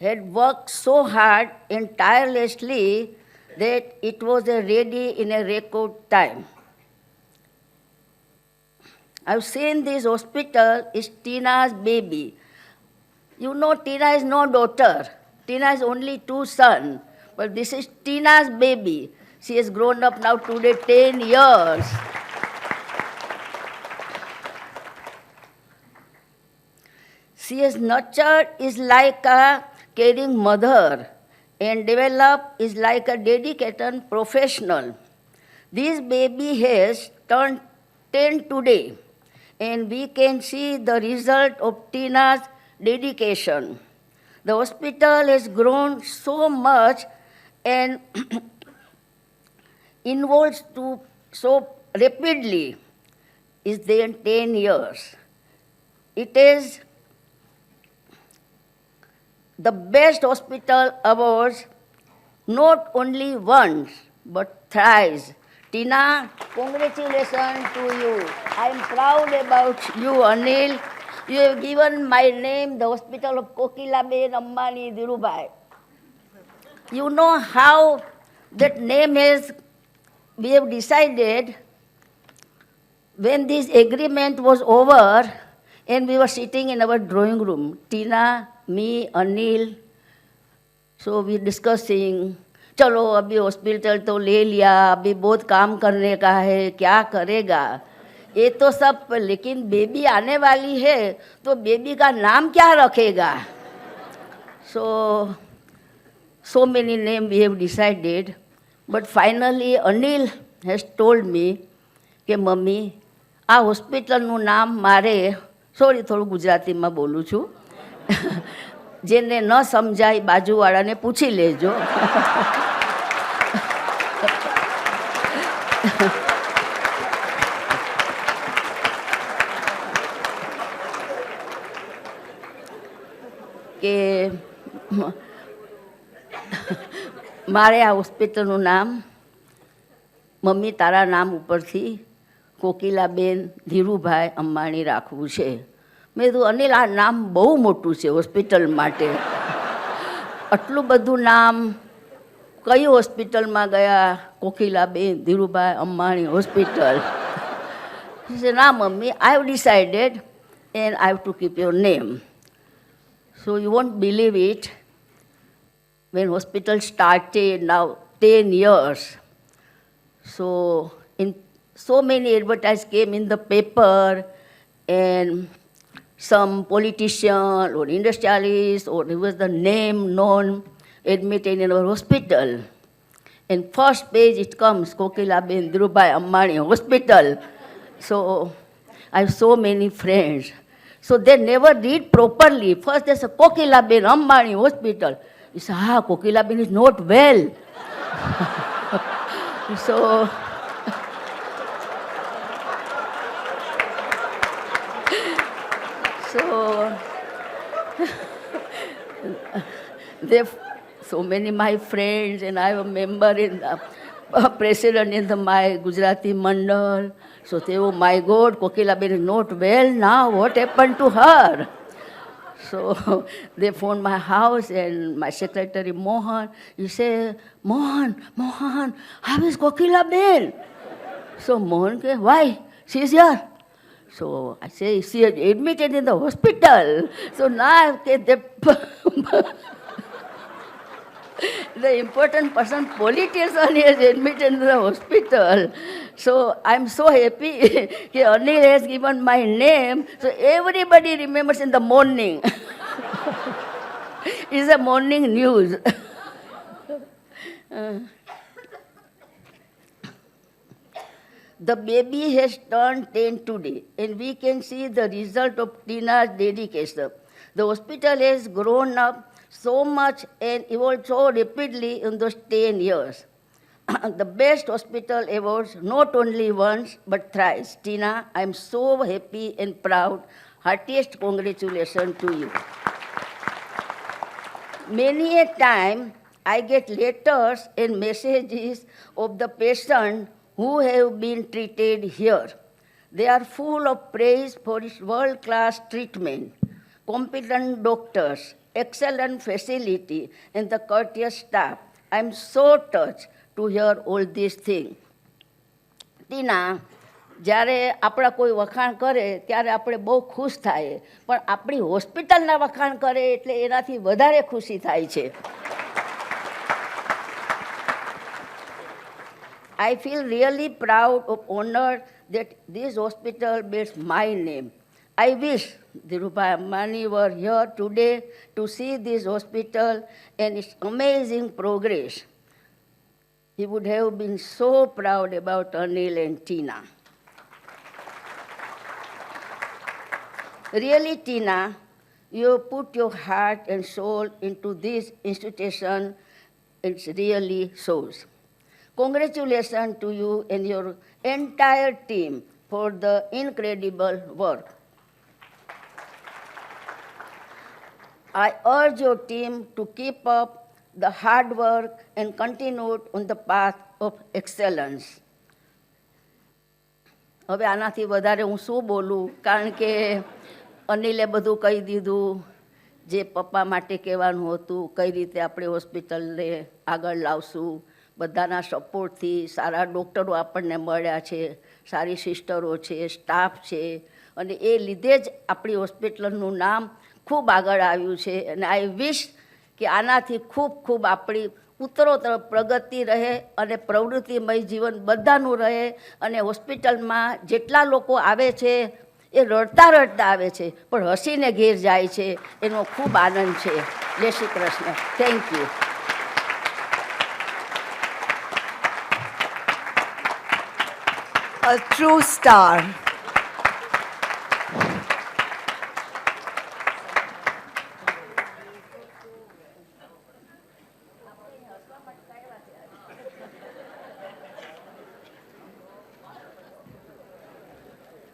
had worked so hard and tirelessly that it was ready in a record time. I've seen this hospital is Tina's baby. You know, Tina is no daughter. Tina has only 2 sons, but this is Tina's baby. She has grown up now today 10 years. She has nurtured is like a caring mother and developed is like a dedicated professional. This baby has turned 10 today, and we can see the result of Tina's dedication. The hospital has grown so much and involves to so rapidly is there in 10 years. It is the best hospital awards not only once but thrice. Tina, congratulations to you. I am proud about you, Anil. You have given my name, the Hospital of Kokilaben Ambani Dhirubhai. You know how that name is, we have decided when this agreement was over and we were sitting in our drawing room, Tina, me, Anil, so we discussing, चलो अभी hospital तो ले लिया, अभी बहुत काम करने का है, क्या करेगा? ये तो सब, लेकिन बेबी आने वाली है, तो बेबी का नाम क्या रखेगा? So many names we have decided, but finally Anil has told me કે મમ્મી આ હોસ્પિટલનું નામ મારે, સોરી થોડું ગુજરાતીમાં બોલું છું, જેને ન સમજાય બાજુવાળાને પૂછી લેજો. કે મારે આ હોસ્પિટલનું નામ મમ્મી તારા નામ ઉપરથી કોકિલાબેન ધીરુભાઈ અંબાણી રાખવું છે. મેં કીધું અનિલ આ નામ બહુ મોટું છે હોસ્પિટલ માટે. આટલું બધું નામ કઈ હોસ્પિટલમાં ગયા? કોકિલાબેન ધીરુભાઈ અંબાણી હોસ્પિટલ. ના mummy, I have decided and I have to keep your name. So you won't believe it, when hospital started now 10 years, so many advertisements came in the paper, and some politician or industrialist or it was the name known admitted in our hospital. And first page it comes, Kokilaben Dhirubhai Ambani Hospital. So I have so many friends. So they never read properly. First they say Kokilaben Ambani Hospital. You say, Kokilaben is not well. So so many my friends, and I am a member in the president in my Gujarati Mandal. So they, oh my God, Kokilaben is not well now. What happened to her? So they phoned my house and my secretary Mohan, he said, Mohan, how is Kokilaben? So Mohan said, why? She's here. So I say, she is admitted in the hospital. So now the important person, politician, is admitted in the hospital. So I'm so happy that Anil has given my name. So everybody remembers in the morning. It's a morning news. The baby has turned 10 today, and we can see the result of Tina's dedication. The hospital has grown up so much and evolved so rapidly in those 10 years. The best hospital awards, not only once, but thrice. Tina, I'm so happy and proud. Heartiest congratulations to you. Many a time, I get letters and messages of the patient who have been treated here. They are full of praise for its world-class treatment, competent doctors, excellent facility, and the courteous staff. I'm so touched to hear all these things. ટીના, જ્યારે આપણા કોઈ વખાણ કરે ત્યારે આપણે બહુ ખુશ થાય, પણ આપણી હોસ્પિટલના વખાણ કરે એટલે એનાથી વધારે ખુશી થાય છે. I feel really proud of honored that this hospital bears my name. I wish Dhirubhai Ambani were here today to see this hospital and its amazing progress. He would have been so proud about Anil and Tina. Really, Tina, you put your heart and soul into this institution. It really shows. Congratulations to you and your entire team for the incredible work. I urge your team to keep up the hard work and continue on the path of excellence. હવે આનાથી વધારે હું શું બોલું, કારણ કે અનિલે બધું કહી દીધું, જે પપ્પા માટે કહેવાનું હતું, કઈ રીતે આપણે હોસ્પિટલને આગળ લાવશું, બધાના સપોર્ટથી સારા ડૉક્ટરો આપણને મળ્યા છે, સારી સિસ્ટરો છે, સ્ટાફ છે, અને એ લીધે જ આપણી હોસ્પિટલનું નામ ખૂબ આગળ આવ્યું છે. અને આઈ વિશ કે આનાથી ખૂબ ખૂબ આપણી ઉત્તરોત્તર પ્રગતિ રહે અને પ્રવૃત્તિમય જીવન બધાનું રહે. અને હોસ્પિટલમાં જેટલા લોકો આવે છે એ રડતા રડતા આવે છે, પણ હસીને ઘેર જાય છે, એનો ખૂબ આનંદ છે. જય Shri Krishna. Thank you. A true star.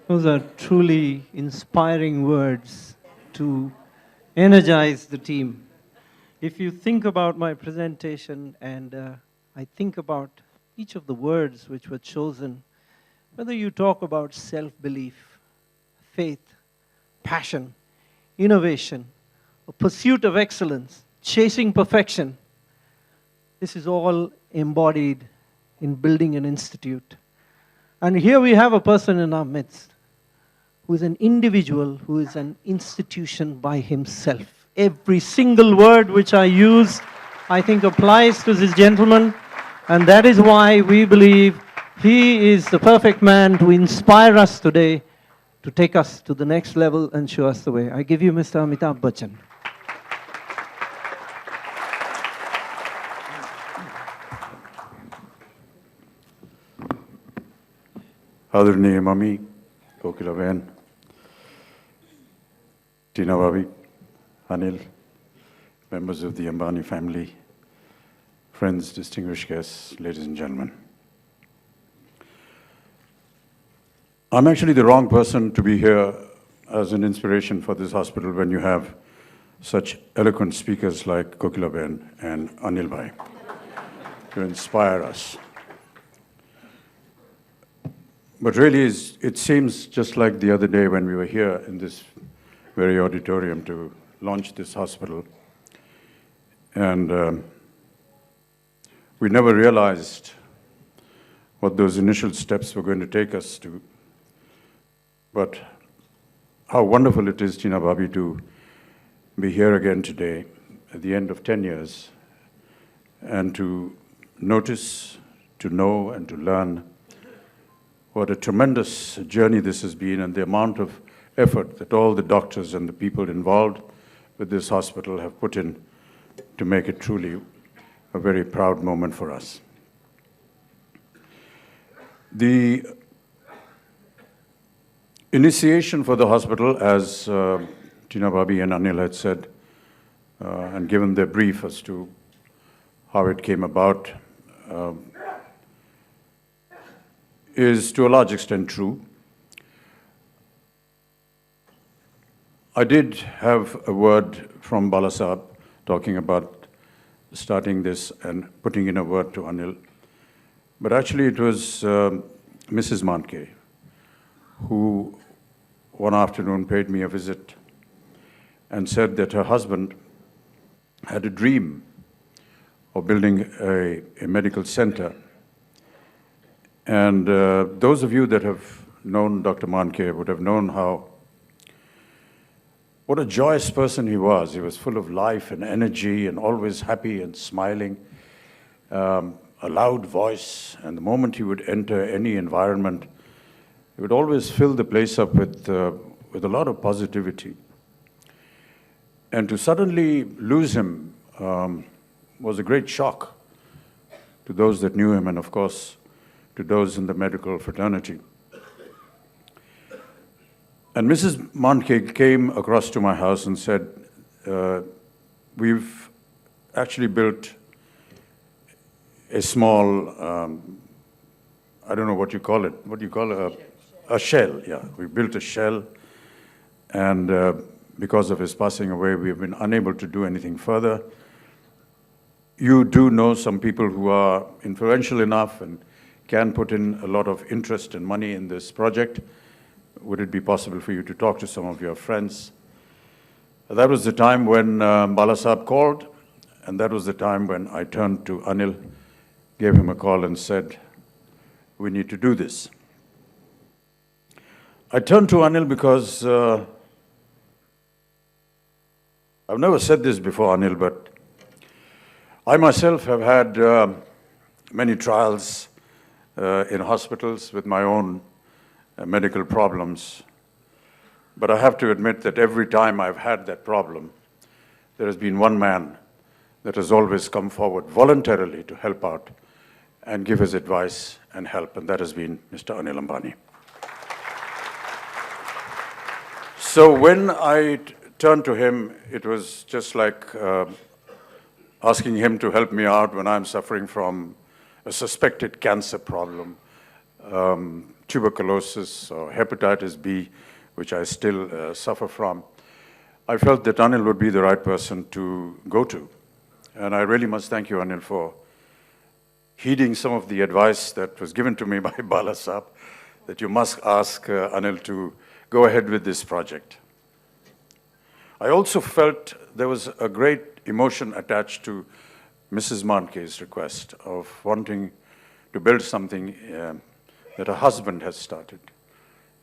Those are truly inspiring words to energize the team. If you think about my presentation and I think about each of the words which were chosen, whether you talk about self-belief, faith, passion, innovation, a pursuit of excellence, chasing perfection, this is all embodied in building an institute. And here we have a person in our midst who is an individual, who is an institution by himself. Every single word which I use, I think applies to this gentleman, and that is why we believe he is the perfect man to inspire us today, to take us to the next level and show us the way. I give you Mr. Amitabh Bachchan. आदरणीय mummy Kokilaben, Tina Bhabi, Anil, members of the Ambani family, friends, distinguished guests, ladies and gentlemen. I'm actually the wrong person to be here as an inspiration for this hospital when you have such eloquent speakers like Kokilaben and Anil Bhai to inspire us. But really, it seems just like the other day when we were here in this very auditorium to launch this hospital. And we never realized what those initial steps were going to take us to. But how wonderful it is, Tina Bhabhi, to be here again today at the end of 10 years and to notice, to know, and to learn what a tremendous journey this has been and the amount of effort that all the doctors and the people involved with this hospital have put in to make it truly a very proud moment for us. The initiation for the hospital, as Tina Bhabhi and Anil had said, and given their brief as to how it came about, is to a large extent true. I did have a word from Bala Sahab talking about starting this and putting in a word to Anil. But actually it was Mrs. Manke who one afternoon paid me a visit and said that her husband had a dream of building a medical center. And those of you that have known Dr. Manke would have known what a joyous person he was. He was full of life and energy and always happy and smiling, a loud voice. And the moment he would enter any environment, he would always fill the place up with a lot of positivity. And to suddenly lose him was a great shock to those that knew him and, of course, to those in the medical fraternity. And Mrs. Manke came across to my house and said, we've actually built a small, I don't know what you call it. What do you call it? A shell, yeah. We built a shell, and because of his passing away, we've been unable to do anything further. You do know some people who are influential enough and can put in a lot of interest and money in this project. Would it be possible for you to talk to some of your friends? That was the time when Bala Sahab called, and that was the time when I turned to Anil, gave him a call and said, we need to do this. I turned to Anil because I've never said this before, Anil, but I myself have had many trials in hospitals with my own medical problems. But I have to admit that every time I've had that problem, there has been one man that has always come forward voluntarily to help out and give his advice and help, and that has been Mr. Anil Ambani. So when I turned to him, it was just like asking him to help me out when I'm suffering from a suspected cancer problem, tuberculosis or hepatitis B, which I still suffer from. I felt that Anil would be the right person to go to. And I really must thank you, Anil, for heeding some of the advice that was given to me by Bala Sahab, that you must ask Anil to go ahead with this project. I also felt there was a great emotion attached to Mrs. Manke's request of wanting to build something that her husband has started.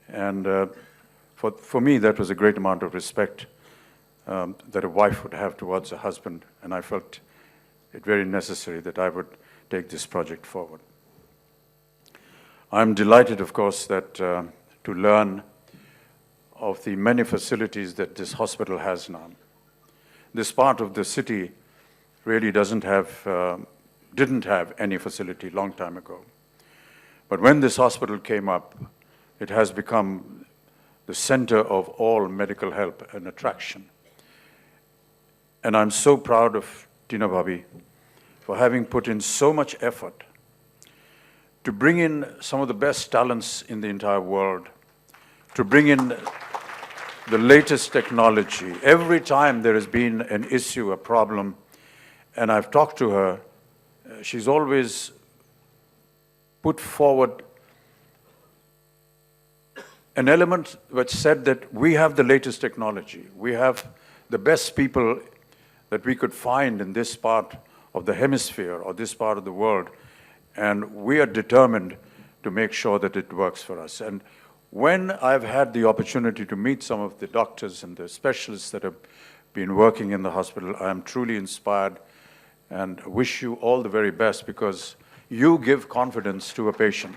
And for me, that was a great amount of respect that a wife would have towards a husband, and I felt it very necessary that I would take this project forward. I'm delighted, of course, that to learn of the many facilities that this hospital has now. This part of the city really didn't have any facility long time ago. But when this hospital came up, it has become the center of all medical help and attraction. And I'm so proud of Tina Bhabhi for having put in so much effort to bring in some of the best talents in the entire world, to bring in the latest technology. Every time there has been an issue, a problem, and I've talked to her, she's always put forward an element which said that we have the latest technology. We have the best people that we could find in this part of the hemisphere or this part of the world, and we are determined to make sure that it works for us. And when I've had the opportunity to meet some of the doctors and the specialists that have been working in the hospital, I am truly inspired and wish you all the very best, because you give confidence to a patient.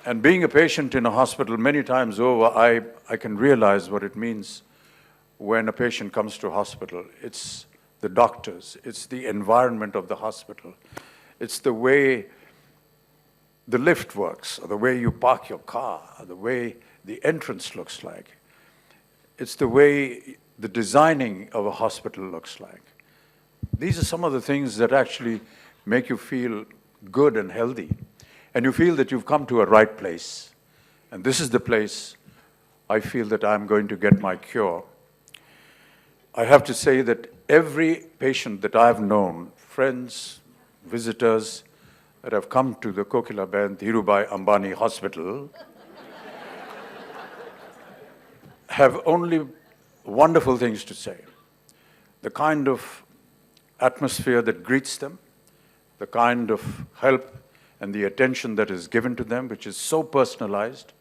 And being a patient in a hospital many times over, I can realize what it means when a patient comes to a hospital. It's the doctors, it's the environment of the hospital, it's the way the lift works, or the way you park your car, or the way the entrance looks like. It's the way the designing of a hospital looks like. These are some of the things that actually make you feel good and healthy. And you feel that you've come to a right place. And this is the place I feel that I'm going to get my cure. I have to say that every patient that I've known, friends, visitors, that have come to the Kokilaben Dhirubhai Ambani Hospital have only wonderful things to say. The kind of atmosphere that greets them, the kind of help and the attention that is given to them, which is so personalized.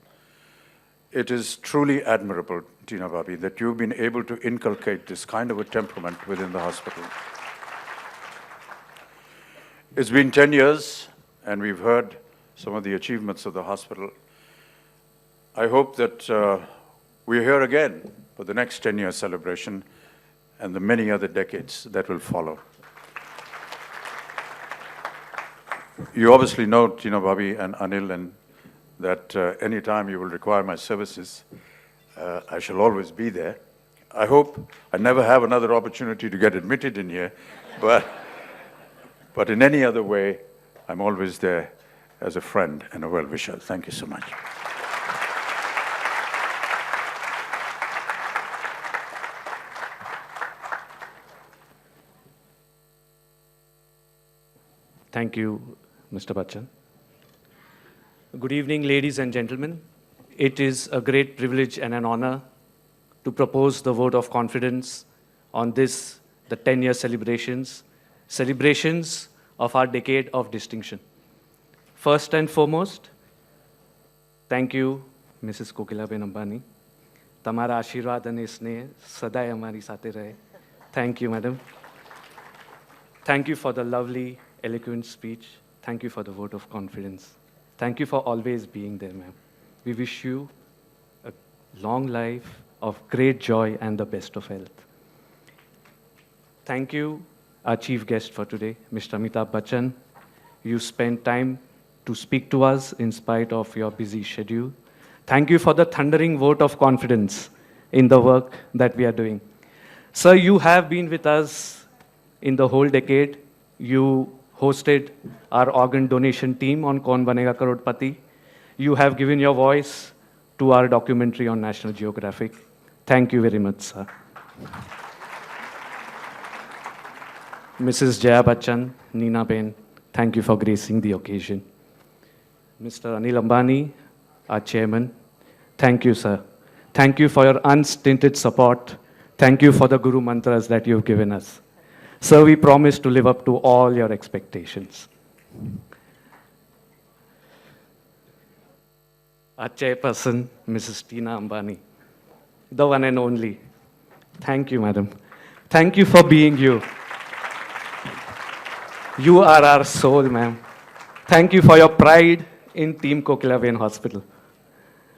It is truly admirable, Tina Bhabi, that you've been able to inculcate this kind of a temperament within the hospital. It's been 10 years, and we've heard some of the achievements of the hospital. I hope that we're here again for the next 10-year celebration and the many other decades that will follow. You obviously know, Tina Bhabi and Anil, and that anytime you will require my services, I shall always be there. I hope I never have another opportunity to get admitted in here, but in any other way, I'm always there as a friend and a well-wisher. Thank you so much. Thank you, Mr. Bachchan. Good evening, ladies and gentlemen. It is a great privilege and an honor to propose the vote of confidence on this, the 10-year celebrations of our decade of distinction. First and foremost, thank you, Mrs. Kokilaben Ambani. Tamara આશીર્વાદ અને સ્નેહ સદાય અમારી સાથે રહે. Thank you, madam. Thank you for the lovely, eloquent speech. Thank you for the vote of confidence. Thank you for always being there, ma'am. We wish you a long life of great joy and the best of health. Thank you, our chief guest for today, Mr. Amitabh Bachchan. You spent time to speak to us in spite of your busy schedule. Thank you for the thundering vote of confidence in the work that we are doing. Sir, you have been with us in the whole decade. You hosted our organ donation team on Kaun Banega Crorepati. You have given your voice to our documentary on National Geographic. Thank you very much, sir. Mrs. Jaya Bachchan, Neena Ben, thank you for gracing the occasion. Mr. Anil Ambani, our chairman, thank you, sir. Thank you for your unstinted support. Thank you for the Guru Mantras that you've given us. Sir, we promise to live up to all your expectations. Our chairperson, Mrs. Tina Ambani, the one and only. Thank you, madam. Thank you for being you. You are our soul, ma'am. Thank you for your pride in Team Kokilaben Hospital.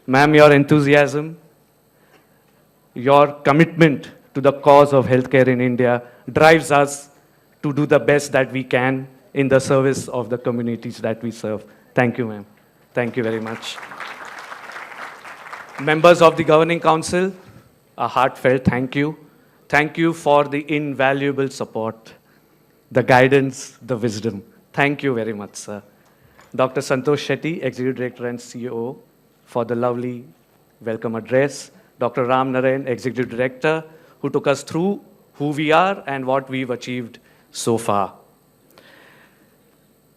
Ma'am, your enthusiasm, your commitment to the cause of healthcare in India drives us to do the best that we can in the service of the communities that we serve. Thank you, ma'am. Thank you very much. Members of the Governing Council, a heartfelt thank you. Thank you for the invaluable support, the guidance, the wisdom. Thank you very much, sir. Dr. Santosh Shetty, Executive Director and CEO, for the lovely welcome address. Dr. Ram Narayan, Executive Director, who took us through who we are and what we've achieved so far.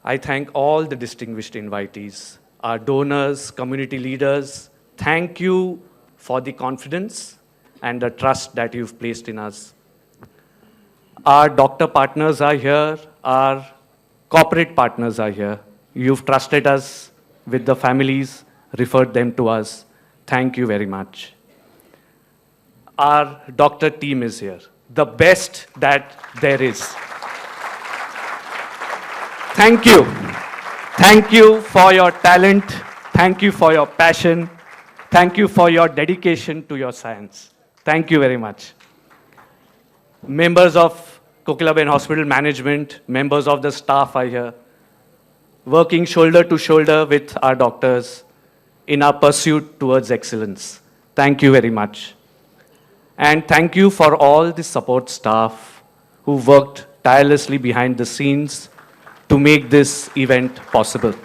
I thank all the distinguished invitees, our donors, community leaders. Thank you for the confidence and the trust that you've placed in us. Our doctor partners are here, our corporate partners are here. You've trusted us with the families, referred them to us. Thank you very much. Our doctor team is here, the best that there is. Thank you. Thank you for your talent. Thank you for your passion. Thank you for your dedication to your science. Thank you very much. Members of Kokilaben Hospital Management, members of the staff are here, working shoulder to shoulder with our doctors in our pursuit towards excellence. Thank you very much. And thank you for all the support staff who worked tirelessly behind the scenes to make this event possible.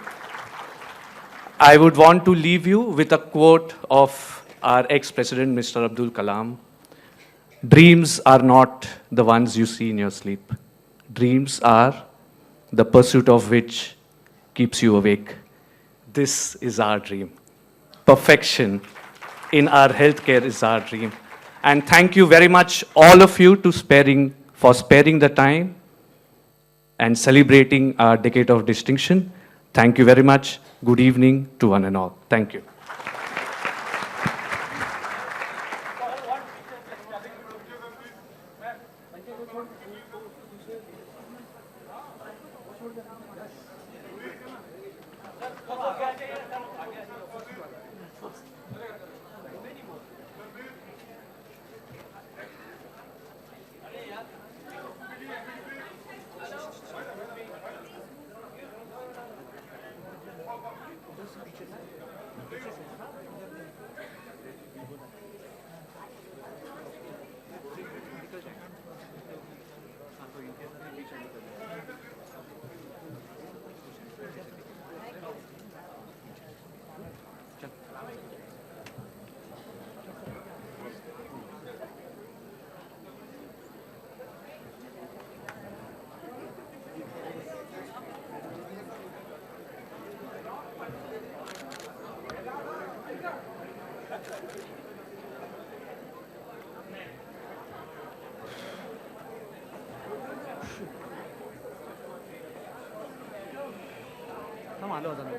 I would want to leave you with a quote of our ex-president, Mr. Abdul Kalam. Dreams are not the ones you see in your sleep. Dreams are the pursuit of which keeps you awake. This is our dream. Perfection in our healthcare is our dream. And thank you very much, all of you, for sparing the time and celebrating our decade of distinction. Thank you very much. Good evening to one and all. Thank you.